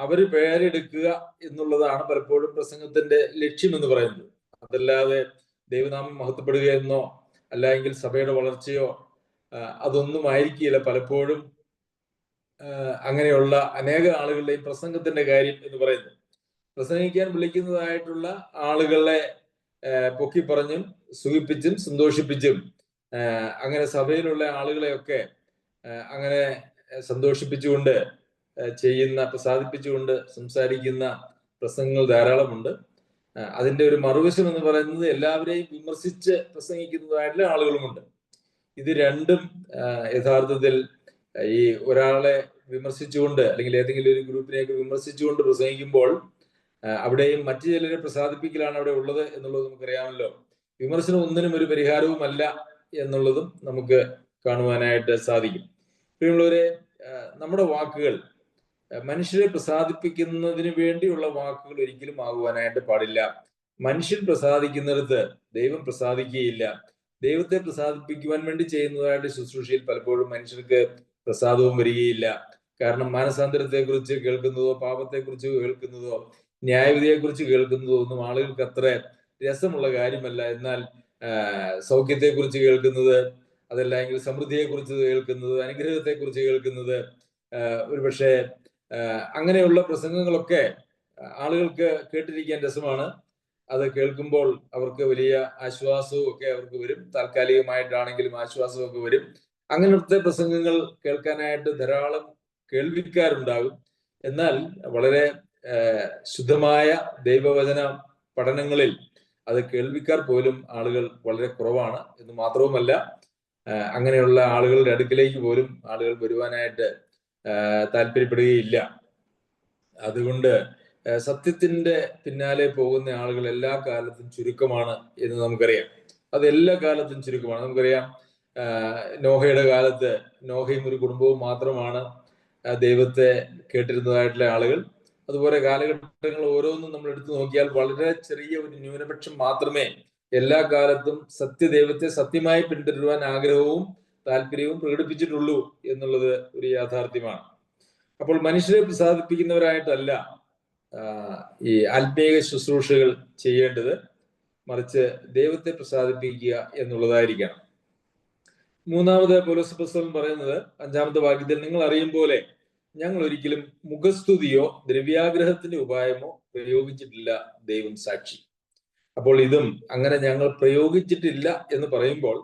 അവര് പേരെടുക്കുക എന്നുള്ളതാണ് പലപ്പോഴും പ്രസംഗത്തിന്റെ ലക്ഷ്യം എന്ന് പറയുന്നത്. അതല്ലാതെ ദൈവനാമം മഹത്വപ്പെടുകയെന്നോ അല്ലെങ്കിൽ സഭയുടെ വളർച്ചയോ അതൊന്നും ആയിരിക്കില്ല പലപ്പോഴും അങ്ങനെയുള്ള അനേക ആളുകളുടെയും പ്രസംഗത്തിന്റെ കാര്യം എന്ന് പറയുന്നത്. പ്രസംഗിക്കാൻ വിളിക്കുന്നതായിട്ടുള്ള ആളുകളെ പൊക്കി പറഞ്ഞും സുഖിപ്പിച്ചും സന്തോഷിപ്പിച്ചും അങ്ങനെ സഭയിലുള്ള ആളുകളെയൊക്കെ അങ്ങനെ സന്തോഷിപ്പിച്ചുകൊണ്ട് ചെയ്യുന്ന, പ്രസാദിപ്പിച്ചുകൊണ്ട് സംസാരിക്കുന്ന പ്രസംഗങ്ങൾ ധാരാളമുണ്ട്. അതിന്റെ ഒരു മറുവശം എന്ന് പറയുന്നത് എല്ലാവരെയും വിമർശിച്ച് പ്രസംഗിക്കുന്നതായിട്ടുള്ള ആളുകളുമുണ്ട്. ഇത് രണ്ടും യഥാർത്ഥത്തിൽ ഈ ഒരാളെ വിമർശിച്ചുകൊണ്ട് അല്ലെങ്കിൽ ഏതെങ്കിലും ഒരു ഗ്രൂപ്പിനെയൊക്കെ വിമർശിച്ചുകൊണ്ട് പ്രസംഗിക്കുമ്പോൾ അവിടെയും മറ്റു ചിലരെ പ്രസാദിപ്പിക്കലാണ് അവിടെ ഉള്ളത് എന്നുള്ളത് നമുക്കറിയാമല്ലോ. വിമർശനം ഒന്നിനും ഒരു പരിഹാരവുമല്ല എന്നുള്ളതും നമുക്ക് കാണുവാനായിട്ട് സാധിക്കും. പ്രിയമുള്ളവരെ, നമ്മുടെ വാക്കുകൾ മനുഷ്യരെ പ്രസാദിപ്പിക്കുന്നതിന് വേണ്ടിയുള്ള വാക്കുകൾ ഒരിക്കലും ആകുവാനായിട്ട് പാടില്ല. മനുഷ്യൻ പ്രസാദിക്കുന്നിടത്ത് ദൈവം പ്രസാദിക്കുകയില്ല. ദൈവത്തെ പ്രസാദിപ്പിക്കുവാൻ വേണ്ടി ചെയ്യുന്നതായിട്ട് ശുശ്രൂഷയിൽ പലപ്പോഴും മനുഷ്യർക്ക് പ്രസാദവും വരികയില്ല. കാരണം മാനസാന്തരത്തെക്കുറിച്ച് കേൾക്കുന്നതോ പാപത്തെക്കുറിച്ച് കേൾക്കുന്നതോ ന്യായവിധിയെക്കുറിച്ച് കേൾക്കുന്നതോ ഒന്നും ആളുകൾക്ക് അത്ര രസമുള്ള കാര്യമല്ല. എന്നാൽ സൗഖ്യത്തെക്കുറിച്ച് കേൾക്കുന്നത്, അതല്ലെങ്കിൽ സമൃദ്ധിയെക്കുറിച്ച് കേൾക്കുന്നത്, അനുഗ്രഹത്തെക്കുറിച്ച് കേൾക്കുന്നത്, ഒരുപക്ഷെ അങ്ങനെയുള്ള പ്രസംഗങ്ങളൊക്കെ ആളുകൾക്ക് കേട്ടിരിക്കാൻ രസമാണ്. അത് കേൾക്കുമ്പോൾ അവർക്ക് വലിയ ആശ്വാസവും ഒക്കെ അവർക്ക് വരും. താൽക്കാലികമായിട്ടാണെങ്കിലും ആശ്വാസമൊക്കെ വരും. അങ്ങനത്തെ പ്രസംഗങ്ങൾ കേൾക്കാനായിട്ട് ധാരാളം കേൾവിക്കാരുണ്ടാകും. എന്നാൽ വളരെ ശുദ്ധമായ ദൈവവചന പഠനങ്ങളിൽ അത് കേൾവിക്കാർ പോലും ആളുകൾ വളരെ കുറവാണ് എന്ന് മാത്രവുമല്ല, അങ്ങനെയുള്ള ആളുകളുടെ അടുക്കിലേക്ക് പോലും ആളുകൾ വരുവാനായിട്ട് താല്പര്യപ്പെടുകയില്ല. അതുകൊണ്ട് സത്യത്തിന്റെ പിന്നാലെ പോകുന്ന ആളുകൾ എല്ലാ കാലത്തും ചുരുക്കമാണ് എന്ന് നമുക്കറിയാം. അത് എല്ലാ കാലത്തും ചുരുക്കമാണ്. നമുക്കറിയാം, നോഹയുടെ കാലത്ത് നോഹയും ഒരു കുടുംബവും മാത്രമാണ് ദൈവത്തെ കേട്ടിരുന്നതായിട്ടുള്ള ആളുകൾ. അതുപോലെ കാലഘട്ടങ്ങൾ ഓരോന്നും നമ്മൾ എടുത്തു നോക്കിയാൽ വളരെ ചെറിയ ഒരു ന്യൂനപക്ഷം മാത്രമേ എല്ലാ കാലത്തും സത്യദൈവത്തെ സത്യമായി പിന്തുടരുവാൻ ആഗ്രഹവും താല്പര്യവും പ്രകടിപ്പിച്ചിട്ടുള്ളൂ എന്നുള്ളത് ഒരു യാഥാർത്ഥ്യമാണ്. അപ്പോൾ മനുഷ്യരെ പ്രസാദിപ്പിക്കുന്നവരായിട്ടല്ല ഈ ആത്മീയ ശുശ്രൂഷകൾ ചെയ്യേണ്ടത്, മറിച്ച് ദൈവത്തെ പ്രസാദിപ്പിക്കുക എന്നുള്ളതായിരിക്കണം. മൂന്നാമത് പൗലോസ് അപ്പോസ്തലൻ പറയുന്നത് 5-ാമത്തെ വാക്യത്തിൽ, നിങ്ങൾ അറിയും പോലെ ഞങ്ങൾ ഒരിക്കലും മുഖസ്തുതിയോ ദ്രവ്യാഗ്രഹത്തിന്റെ ഉപായമോ പ്രയോഗിച്ചിട്ടില്ല, ദൈവം സാക്ഷി. അപ്പോൾ ഇതും അങ്ങനെ ഞങ്ങൾ പ്രയോഗിച്ചിട്ടില്ല എന്ന് പറയുമ്പോൾ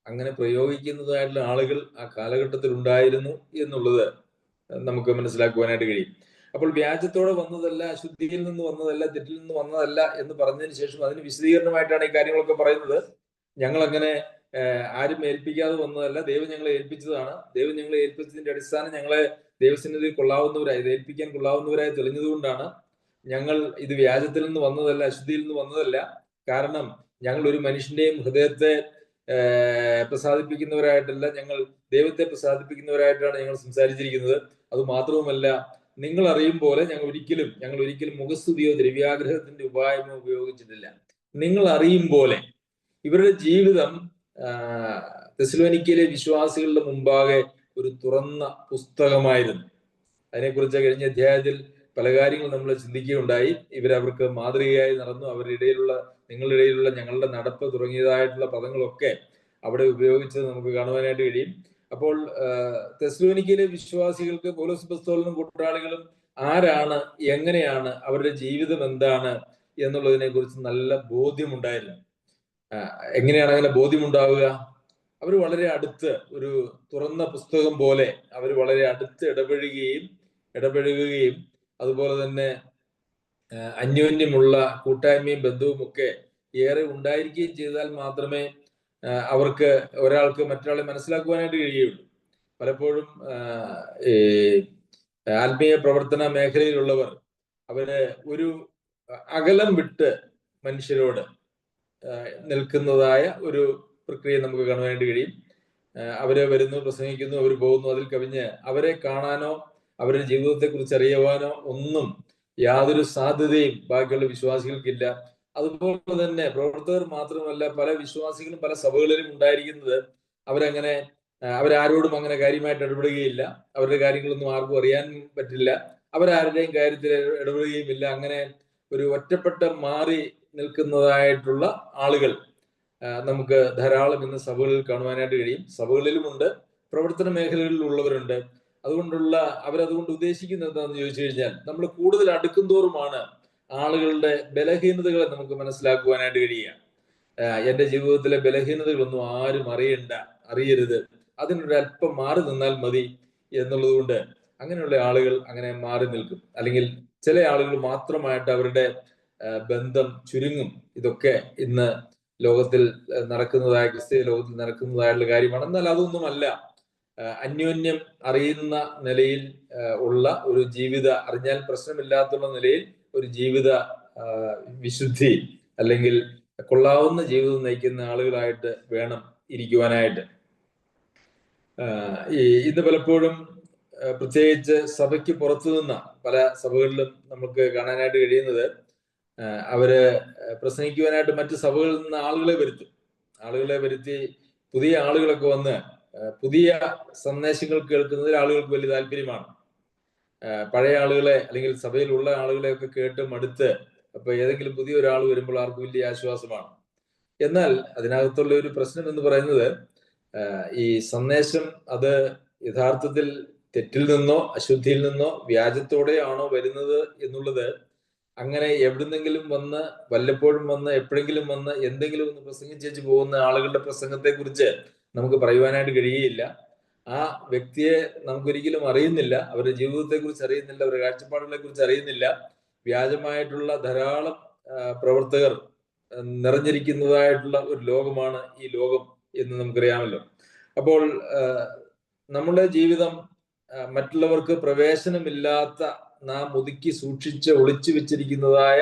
അങ്ങനെ പ്രയോഗിക്കുന്നതായിട്ടുള്ള ആളുകൾ ആ കാലഘട്ടത്തിൽ ഉണ്ടായിരുന്നു എന്നുള്ളത് നമുക്ക് മനസ്സിലാക്കുവാനായിട്ട് കഴിയും. അപ്പോൾ വ്യാജത്തോടെ വന്നതല്ല, അശുദ്ധിയിൽ നിന്ന് വന്നതല്ല, തെറ്റിൽ നിന്ന് വന്നതല്ല എന്ന് പറഞ്ഞതിന് ശേഷം അതിന് വിശദീകരണമായിട്ടാണ് ഈ കാര്യങ്ങളൊക്കെ പറയുന്നത്. ഞങ്ങൾ അങ്ങനെ ആരും ഏൽപ്പിക്കാതെ വന്നതല്ല, ദൈവം ഞങ്ങളെ ഏൽപ്പിച്ചതാണ്. ദൈവം ഞങ്ങളെ ഏൽപ്പിച്ചതിന്റെ അടിസ്ഥാനം ഞങ്ങളെ ദൈവസന്നിധി കൊള്ളാവുന്നവരായി, ഏൽപ്പിക്കാൻ കൊള്ളാവുന്നവരായി തെളിഞ്ഞതുകൊണ്ടാണ്. ഞങ്ങൾ ഇത് വ്യാജത്തിൽ നിന്ന് വന്നതല്ല, അശുദ്ധിയിൽ നിന്ന് വന്നതല്ല. കാരണം ഞങ്ങൾ ഒരു മനുഷ്യന്റെയും ഹൃദയത്തെ പ്രസാദിപ്പിക്കുന്നവരായിട്ടല്ല, ഞങ്ങൾ ദൈവത്തെ പ്രസാദിപ്പിക്കുന്നവരായിട്ടാണ് ഞങ്ങൾ സംസാരിച്ചിരിക്കുന്നത്. അത് മാത്രവുമല്ല, നിങ്ങൾ അറിയും പോലെ ഞങ്ങൾ ഒരിക്കലും മുഖസ്തുതിയോ ദ്രവ്യാഗ്രഹത്തിന്റെ ഉപായമോ ഉപയോഗിച്ചിട്ടില്ല. നിങ്ങൾ അറിയും പോലെ ഇവരുടെ ജീവിതം തെസ്സലോനിക്കയിലെ വിശ്വാസികളുടെ മുമ്പാകെ ഒരു തുറന്ന പുസ്തകമായിരുന്നു. അതിനെക്കുറിച്ച് കഴിഞ്ഞ അധ്യായത്തിൽ പല കാര്യങ്ങൾ നമ്മൾ ചിന്തിക്കുകയുണ്ടായി. അവർക്ക് മാതൃകയായി നടന്നു. നിങ്ങളുടെ ഇടയിലുള്ള ഞങ്ങളുടെ നടപ്പ് തുടങ്ങിയതായിട്ടുള്ള പദങ്ങളൊക്കെ അവിടെ ഉപയോഗിച്ചത് നമുക്ക് കാണുവാനായിട്ട് കഴിയും. അപ്പോൾ തെസ്സലോനിക്കയിലെ വിശ്വാസികൾക്ക് പൗലോസ് അപ്പോസ്തലനും കൂട്ടാളികളും ആരാണ്, എങ്ങനെയാണ്, അവരുടെ ജീവിതം എന്താണ് എന്നുള്ളതിനെ കുറിച്ച് നല്ല ബോധ്യമുണ്ടായിരുന്നു. എങ്ങനെയാണ് അങ്ങനെ ബോധ്യമുണ്ടാവുക? അവർ വളരെ അടുത്ത്, ഒരു തുറന്ന പുസ്തകം പോലെ അവർ വളരെ അടുത്ത് ഇടപഴകുകയും അതുപോലെ തന്നെ അന്യോന്യമുള്ള കൂട്ടായ്മയും ബന്ധവും ഒക്കെ ഏറെ ഉണ്ടായിരിക്കുകയും ചെയ്താൽ മാത്രമേ അവർക്ക് ഒരാൾക്ക് മറ്റൊരാളെ മനസ്സിലാക്കുവാനായിട്ട് കഴിയുള്ളൂ. പലപ്പോഴും ആത്മീയ പ്രവർത്തന മേഖലയിലുള്ളവർ അവര് ഒരു അകലം വിട്ട് മനുഷ്യരോട് നിൽക്കുന്നതായ ഒരു പ്രക്രിയ നമുക്ക് കാണുവാനായിട്ട് കഴിയും. അവര് വരുന്നു, പ്രസംഗിക്കുന്നു, അവർ പോകുന്നു. അതിൽ കവിഞ്ഞ് അവരെ കാണാനോ അവരുടെ ജീവിതത്തെ കുറിച്ച് അറിയുവാനോ ഒന്നും യാതൊരു സാധ്യതയും ബാക്കിയുള്ള വിശ്വാസികൾക്കില്ല. അതുപോലെ തന്നെ പ്രവർത്തകർ മാത്രമല്ല, പല വിശ്വാസികളും പല സഭകളിലും ഉണ്ടായിരിക്കുന്നത് അവരാരോടും അങ്ങനെ കാര്യമായിട്ട് ഇടപെടുകയില്ല. അവരുടെ കാര്യങ്ങളൊന്നും ആർക്കും അറിയാൻ പറ്റില്ല. അവരാരുടെയും കാര്യത്തിൽ ഇടപെടുകയുമില്ല. അങ്ങനെ ഒരു ഒറ്റപ്പെട്ട മാറി നിൽക്കുന്നതായിട്ടുള്ള ആളുകൾ നമുക്ക് ധാരാളം ഇന്ന് സഭകളിൽ കാണുവാനായിട്ട് കഴിയും. സഭകളിലുമുണ്ട്, പ്രവർത്തന മേഖലകളിൽ ഉള്ളവരുണ്ട്. അവരതുകൊണ്ട് ഉദ്ദേശിക്കുന്നത് എന്താണെന്ന് ചോദിച്ചു കഴിഞ്ഞാൽ, നമ്മൾ കൂടുതൽ അടുക്കും തോറുമാണ് ആളുകളുടെ ബലഹീനതകളെ നമുക്ക് മനസ്സിലാക്കുവാനായിട്ട് കഴിയുക. എന്റെ ജീവിതത്തിലെ ബലഹീനതകളൊന്നും ആരും അറിയരുത്, അതിനൊരല്പം മാറി നിന്നാൽ മതി എന്നുള്ളത് കൊണ്ട് അങ്ങനെയുള്ള ആളുകൾ അങ്ങനെ മാറി നിൽക്കും. അല്ലെങ്കിൽ ചില ആളുകൾ മാത്രമായിട്ട് അവരുടെ ബന്ധം ചുരുങ്ങും. ഇതൊക്കെ ഇന്ന് ക്രിസ്തീയ ലോകത്തിൽ നടക്കുന്നതായിട്ടുള്ള കാര്യമാണ്. എന്നാൽ അതൊന്നുമല്ല അന്യോന്യം അറിയുന്ന നിലയിൽ ഉള്ള ഒരു ജീവിത, അറിഞ്ഞാൽ പ്രശ്നമില്ലാത്തുള്ള നിലയിൽ ഒരു ജീവിത വിശുദ്ധി അല്ലെങ്കിൽ കൊള്ളാവുന്ന ജീവിതം നയിക്കുന്ന ആളുകളായിട്ട് വേണം ഇരിക്കുവാനായിട്ട്. ഇന്ന് പലപ്പോഴും പ്രത്യേകിച്ച് സഭയ്ക്ക് പുറത്തു നിന്ന പല സഭകളിലും നമുക്ക് കാണാനായിട്ട് കഴിയുന്നത്, അവര് പ്രസംഗിക്കുവാനായിട്ട് മറ്റു സഭകളിൽ നിന്ന് ആളുകളെ വരുത്തി പുതിയ ആളുകളൊക്കെ വന്ന് പുതിയ സന്ദേശങ്ങൾ കേൾക്കുന്നതിൽ ആളുകൾക്ക് വലിയ താല്പര്യമാണ്. പഴയ ആളുകളെ അല്ലെങ്കിൽ സഭയിലുള്ള ആളുകളെയൊക്കെ കേട്ട് മടുത്ത് അപ്പൊ ഏതെങ്കിലും പുതിയ ഒരാൾ വരുമ്പോൾ ആർക്ക് വലിയ ആശ്വാസമാണ്. എന്നാൽ അതിനകത്തുള്ള ഒരു പ്രശ്നം എന്ന് പറയുന്നത്, ഈ സന്ദേശം അത് യഥാർത്ഥത്തിൽ തെറ്റിൽ നിന്നോ അശുദ്ധിയിൽ നിന്നോ വ്യാജത്തോടെയാണോ വരുന്നത് എന്നുള്ളത് അങ്ങനെ എവിടുന്നെങ്കിലും വന്ന് വല്ലപ്പോഴും വന്ന് എപ്പോഴെങ്കിലും വന്ന് എന്തെങ്കിലും ഒന്ന് പ്രസംഗിച്ചേച്ച് പോകുന്ന ആളുകളുടെ പ്രസംഗത്തെ കുറിച്ച് നമുക്ക് പറയുവാനായിട്ട് കഴിയുകയില്ല. ആ വ്യക്തിയെ നമുക്കൊരിക്കലും അറിയുന്നില്ല, അവരുടെ ജീവിതത്തെ കുറിച്ച് അറിയുന്നില്ല, അവരുടെ കാഴ്ചപ്പാടുകളെ കുറിച്ച് അറിയുന്നില്ല. വ്യാജമായിട്ടുള്ള ധാരാളം പ്രവർത്തകർ നിറഞ്ഞിരിക്കുന്നതായിട്ടുള്ള ഒരു ലോകമാണ് ഈ ലോകം എന്ന് നമുക്കറിയാമല്ലോ. അപ്പോൾ നമ്മുടെ ജീവിതം മറ്റുള്ളവർക്ക് പ്രവേശനമില്ലാത്ത നാം ഒതുക്കി സൂക്ഷിച്ച് ഒളിച്ചു വെച്ചിരിക്കുന്നതായ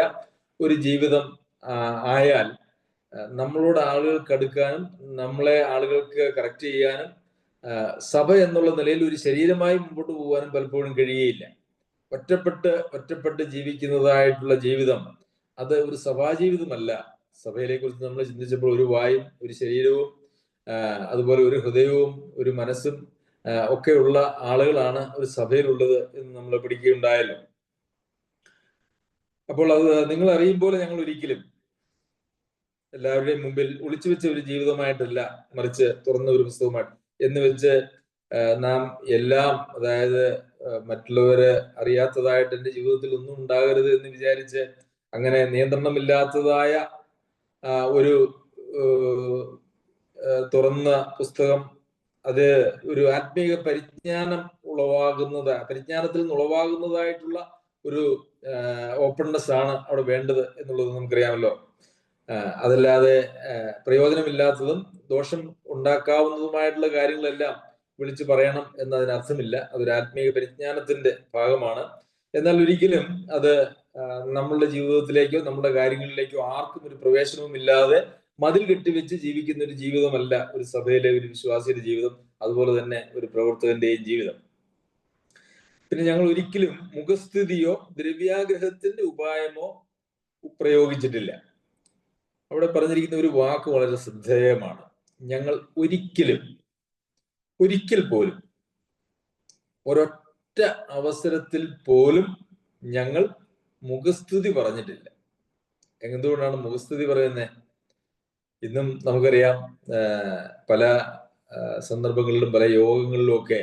ഒരു ജീവിതം ആയാൽ നമ്മളോട് ആളുകൾക്ക് അടുക്കാനും നമ്മളെ ആളുകൾക്ക് കറക്റ്റ് ചെയ്യാനും സഭ എന്നുള്ള നിലയിൽ ഒരു ശരീരമായി മുമ്പോട്ട് പോകാനും പലപ്പോഴും കഴിയുകയില്ല. ഒറ്റപ്പെട്ട് ജീവിക്കുന്നതായിട്ടുള്ള ജീവിതം അത് ഒരു സഭാജീവിതമല്ല. സഭയെ കുറിച്ച് നമ്മൾ ചിന്തിച്ചപ്പോൾ ഒരു വായും ഒരു ശരീരവും അതുപോലെ ഒരു ഹൃദയവും ഒരു മനസ്സും ഒക്കെയുള്ള ആളുകളാണ് ഒരു സഭയിലുള്ളത് എന്ന് നമ്മൾ പഠിക്കുകയുണ്ടായല്ലോ. അപ്പോൾ അത് നിങ്ങൾ അറിയുമ്പോൾ ഞങ്ങൾ ഒരിക്കലും എല്ലാവരുടെയും മുമ്പിൽ ഒളിച്ചു വെച്ച ഒരു ജീവിതമായിട്ടല്ല, മറിച്ച് തുറന്ന ഒരു പുസ്തകമായിട്ട് എന്ന് വെച്ച് നാം എല്ലാം, അതായത് മറ്റുള്ളവര് അറിയാത്തതായിട്ട് എൻ്റെ ജീവിതത്തിൽ ഒന്നും ഉണ്ടാകരുത് എന്ന് വിചാരിച്ച് അങ്ങനെ നിയന്ത്രണമില്ലാത്തതായ ഒരു തുറന്ന പുസ്തകം അത് ഒരു ആത്മീയ പരിജ്ഞാനത്തിൽ നിന്ന് ഉളവാകുന്നതായിട്ടുള്ള ഒരു ഓപ്പൺനെസ് ആണ് അവിടെ വേണ്ടത് എന്നുള്ളത് നമുക്കറിയാമല്ലോ. അതല്ലാതെ പ്രയോജനമില്ലാത്തതും ദോഷം ഉണ്ടാക്കാവുന്നതുമായിട്ടുള്ള കാര്യങ്ങളെല്ലാം വിളിച്ചു പറയണം എന്നതിനർത്ഥമില്ല. അതൊരു ആത്മീയ പരിജ്ഞാനത്തിന്റെ ഭാഗമാണ്. എന്നാൽ ഒരിക്കലും അത് നമ്മളുടെ ജീവിതത്തിലേക്കോ നമ്മുടെ കാര്യങ്ങളിലേക്കോ ആർക്കും ഒരു പ്രവേശനവും ഇല്ലാതെ മതിൽ കെട്ടിവെച്ച് ജീവിക്കുന്ന ഒരു ജീവിതമല്ല ഒരു സഭയിലെ ഒരു വിശ്വാസിയുടെ ജീവിതം, അതുപോലെ തന്നെ ഒരു പ്രവർത്തകന്റെയും ജീവിതം. പിന്നെ ഞങ്ങൾ ഒരിക്കലും മുഖസ്ഥിതിയോ ദ്രവ്യാഗ്രഹത്തിന്റെ ഉപായമോ പ്രയോഗിച്ചിട്ടില്ല. അവിടെ പറഞ്ഞിരിക്കുന്ന ഒരു വാക്ക് വളരെ ശ്രദ്ധേയമാണ്. ഞങ്ങൾ ഒരിക്കൽ പോലും ഒരൊറ്റ അവസരത്തിൽ പോലും ഞങ്ങൾ മുഖസ്തുതി പറഞ്ഞിട്ടില്ല. എന്തുകൊണ്ടാണ് മുഖസ്തുതി പറയുന്നത്? ഇന്നും നമുക്കറിയാം, പല സന്ദർഭങ്ങളിലും പല യോഗങ്ങളിലും ഒക്കെ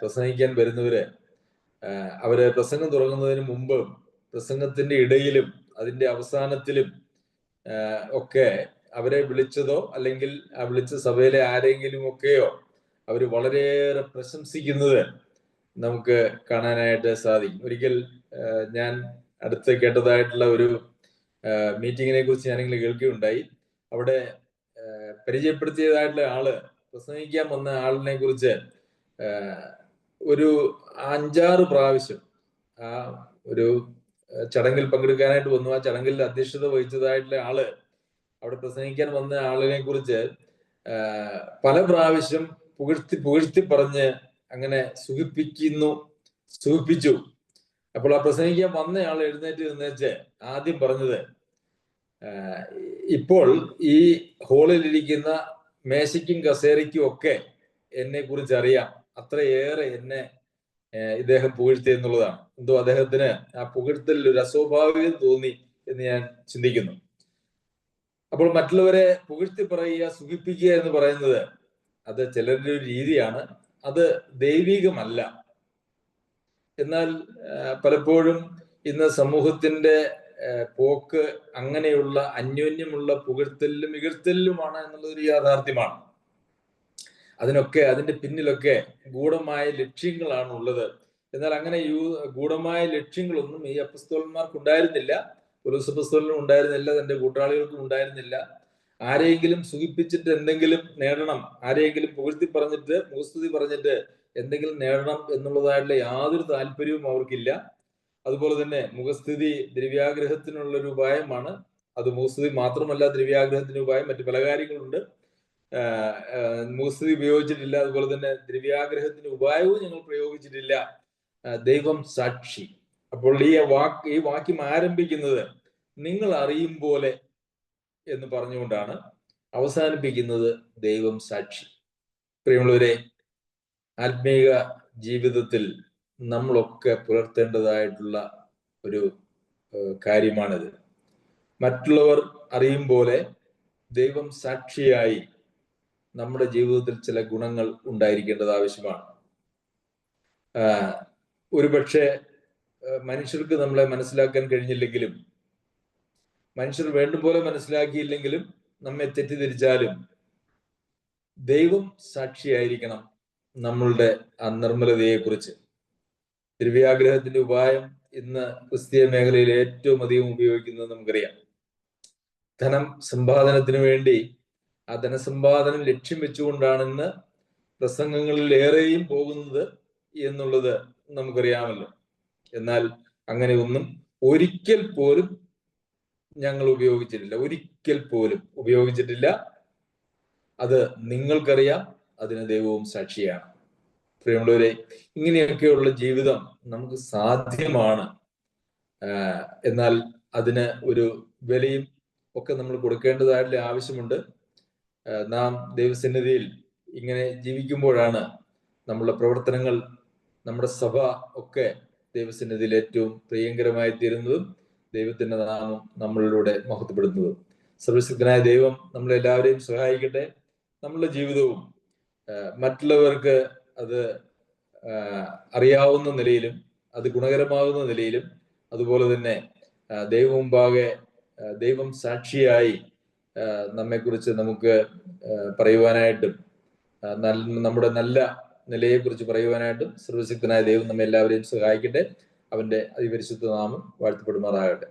പ്രസംഗിക്കാൻ വരുന്നവര് അവര് പ്രസംഗം തുടങ്ങുന്നതിന് മുമ്പ് പ്രസംഗത്തിന്റെ ഇടയിലും അതിന്റെ അവസാനത്തിലും ഒക്കെ അവരെ വിളിച്ചതോ അല്ലെങ്കിൽ ആ വിളിച്ച സഭയിലെ ആരെങ്കിലും ഒക്കെയോ അവര് വളരെയേറെ പ്രശംസിക്കുന്നത് നമുക്ക് കാണാനായിട്ട് സാധിക്കും. ഒരിക്കൽ ഞാൻ അടുത്ത് കേട്ടതായിട്ടുള്ള ഒരു മീറ്റിങ്ങിനെ കുറിച്ച് ഞാനിങ്ങനെ കേൾക്കുകയുണ്ടായി. അവിടെ പരിചയപ്പെടുത്തിയതായിട്ടുള്ള ആള് പ്രസംഗിക്കാൻ വന്ന ആളിനെ കുറിച്ച് ഒരു 5-6 പ്രാവശ്യം ആ ഒരു ചടങ്ങിൽ പങ്കെടുക്കാനായിട്ട് വന്നു. ആ ചടങ്ങിൽ അധ്യക്ഷത വഹിച്ചതായിട്ടുള്ള ആള് അവിടെ പ്രസംഗിക്കാൻ വന്ന ആളിനെ കുറിച്ച് പല പ്രാവശ്യം പുകഴ്ത്തി പറഞ്ഞ് അങ്ങനെ സുഖിപ്പിച്ചു. അപ്പോൾ ആ പ്രസംഗിക്കാൻ വന്ന ആൾ എഴുന്നേറ്റ് നിന്നേച്ച് ആദ്യം പറഞ്ഞത്, ഇപ്പോൾ ഈ ഹോളിലിരിക്കുന്ന മേശയ്ക്കും കസേരയ്ക്കും ഒക്കെ എന്നെ കുറിച്ച് അറിയാം, അത്രയേറെ എന്നെ ഇദ്ദേഹം പുകഴ്ത്തി എന്നുള്ളതാണ്. എന്തോ അദ്ദേഹത്തിന് ആ പുകഴ്ത്തലിൽ ഒരു അസ്വാഭാവികം തോന്നി എന്ന് ഞാൻ ചിന്തിക്കുന്നു. അപ്പോൾ മറ്റുള്ളവരെ പുകഴ്ത്തി പറയുക, സുഖിപ്പിക്കുക എന്ന് പറയുന്നത് അത് ചിലരുടെ ഒരു രീതിയാണ്, അത് ദൈവികമല്ല. എന്നാൽ പലപ്പോഴും ഇന്ന് സമൂഹത്തിന്റെ പോക്ക് അങ്ങനെയുള്ള അന്യോന്യമുള്ള പുകഴ്ത്തലിലും ഇകഴ്ത്തലിലുമാണ് എന്നുള്ളതൊരു യാഥാർത്ഥ്യമാണ്. അതിന്റെ പിന്നിലൊക്കെ ഗൂഢമായ ലക്ഷ്യങ്ങളാണ് ഉള്ളത്. എന്നാൽ അങ്ങനെ ഗൂഢമായ ലക്ഷ്യങ്ങളൊന്നും ഈ അപ്പസ്തോലന്മാർക്ക് ഉണ്ടായിരുന്നില്ല, പൗലോസ് അപ്പസ്തോലനും ഉണ്ടായിരുന്നില്ല, തന്റെ കൂട്ടാളികൾക്കും ഉണ്ടായിരുന്നില്ല. ആരെയെങ്കിലും സുഖിപ്പിച്ചിട്ട് എന്തെങ്കിലും നേടണം, ആരെയെങ്കിലും പുകഴ്ത്തി പറഞ്ഞിട്ട് മുഖസ്തുതി പറഞ്ഞിട്ട് എന്തെങ്കിലും നേടണം എന്നുള്ളതായിട്ടുള്ള യാതൊരു താല്പര്യവും അവർക്കില്ല. അതുപോലെ തന്നെ മുഖസ്തുതി ദ്രവ്യാഗ്രഹത്തിനുള്ളൊരു ഉപായമാണ്. അത് മുഖസ്തുതി മാത്രമല്ല, ദ്രവ്യാഗ്രഹത്തിന് ഉപായം മറ്റു പല കാര്യങ്ങളുണ്ട്. മുഖസ്തുതി ഉപയോഗിച്ചിട്ടില്ല, അതുപോലെ തന്നെ ദ്രവ്യാഗ്രഹത്തിന് ഉപായവും ഞങ്ങൾ പ്രയോഗിച്ചിട്ടില്ല. ദൈവം സാക്ഷി. അപ്പോൾ ഈ വാക്യം ആരംഭിക്കുന്നത് നിങ്ങൾ അറിയും പോലെ എന്ന് പറഞ്ഞുകൊണ്ടാണ് അവസാനിപ്പിക്കുന്നത് ദൈവം സാക്ഷി. പ്രിയമുള്ളവരെ, ആത്മീക ജീവിതത്തിൽ നമ്മളൊക്കെ പുലർത്തേണ്ടതായിട്ടുള്ള ഒരു കാര്യമാണിത്. മറ്റുള്ളവർ അറിയും പോലെ ദൈവം സാക്ഷിയായി നമ്മുടെ ജീവിതത്തിൽ ചില ഗുണങ്ങൾ ഉണ്ടായിരിക്കേണ്ടത് ആവശ്യമാണ്. ഒരുപക്ഷെ മനുഷ്യർക്ക് നമ്മളെ മനസ്സിലാക്കാൻ കഴിഞ്ഞില്ലെങ്കിലും, മനുഷ്യർ വേണ്ടും പോലെ മനസ്സിലാക്കിയില്ലെങ്കിലും, നമ്മെ തെറ്റിദ്ധരിച്ചാലും ദൈവം സാക്ഷിയായിരിക്കണം നമ്മളുടെ അനിർമ്മലതയെക്കുറിച്ച്. ദ്രവ്യാഗ്രഹത്തിന്റെ ഉപായം ഇന്ന് ക്രിസ്തീയ മേഖലയിൽ ഏറ്റവും അധികം ഉപയോഗിക്കുന്നത് നമുക്കറിയാം. ധനം സമ്പാദനത്തിന് വേണ്ടി ആ ധനസമ്പാദനം ലക്ഷ്യം വെച്ചുകൊണ്ടാണ് ഇന്ന് പ്രസംഗങ്ങളിൽ ഏറെയും പോകുന്നത് എന്നുള്ളത് നമുക്കറിയാമല്ലോ. എന്നാൽ അങ്ങനെ ഒന്നും ഒരിക്കൽ പോലും ഞങ്ങൾ ഉപയോഗിച്ചിട്ടില്ല, ഒരിക്കൽ പോലും ഉപയോഗിച്ചിട്ടില്ല. അത് നിങ്ങൾക്കറിയാം, അതിന് ദൈവവും സാക്ഷിയാണ്. പ്രിയമുള്ളവരെ, ഇങ്ങനെയൊക്കെയുള്ള ജീവിതം നമുക്ക് സാധ്യമാണ്. എന്നാൽ അതിന് ഒരു വിലയും ഒക്കെ നമ്മൾ കൊടുക്കേണ്ടതായിട്ടുള്ള ആവശ്യമുണ്ട്. നാം ദൈവസന്നിധിയിൽ ഇങ്ങനെ ജീവിക്കുമ്പോഴാണ് നമ്മളുടെ പ്രവർത്തനങ്ങൾ, നമ്മുടെ സഭ ഒക്കെ ദൈവസന്നിധിയിൽ ഏറ്റവും പ്രിയങ്കരമായി തീരുന്നതും ദൈവത്തിന്റെ നാമം നമ്മളിലൂടെ മഹത്വപ്പെടുന്നതും. സർവശക്തനായ ദൈവം നമ്മളെല്ലാവരെയും സഹായിക്കട്ടെ. നമ്മളുടെ ജീവിതവും മറ്റുള്ളവർക്ക് അത് അറിയാവുന്ന നിലയിലും അത് ഗുണകരമാകുന്ന നിലയിലും, അതുപോലെ തന്നെ ദൈവമുമ്പാകെ ദൈവം സാക്ഷിയായി നമ്മെക്കുറിച്ച് നമുക്ക് പറയുവാനായിട്ടും നമ്മുടെ നല്ല നിലയെക്കുറിച്ച് പറയുവാനായിട്ടും സർവശക്തനായ ദൈവം നമ്മെ എല്ലാവരെയും സഹായിക്കട്ടെ. അവന്റെ അതിപരിശുദ്ധ നാമം വാഴ്ത്തപ്പെടുമാറാകട്ടെ.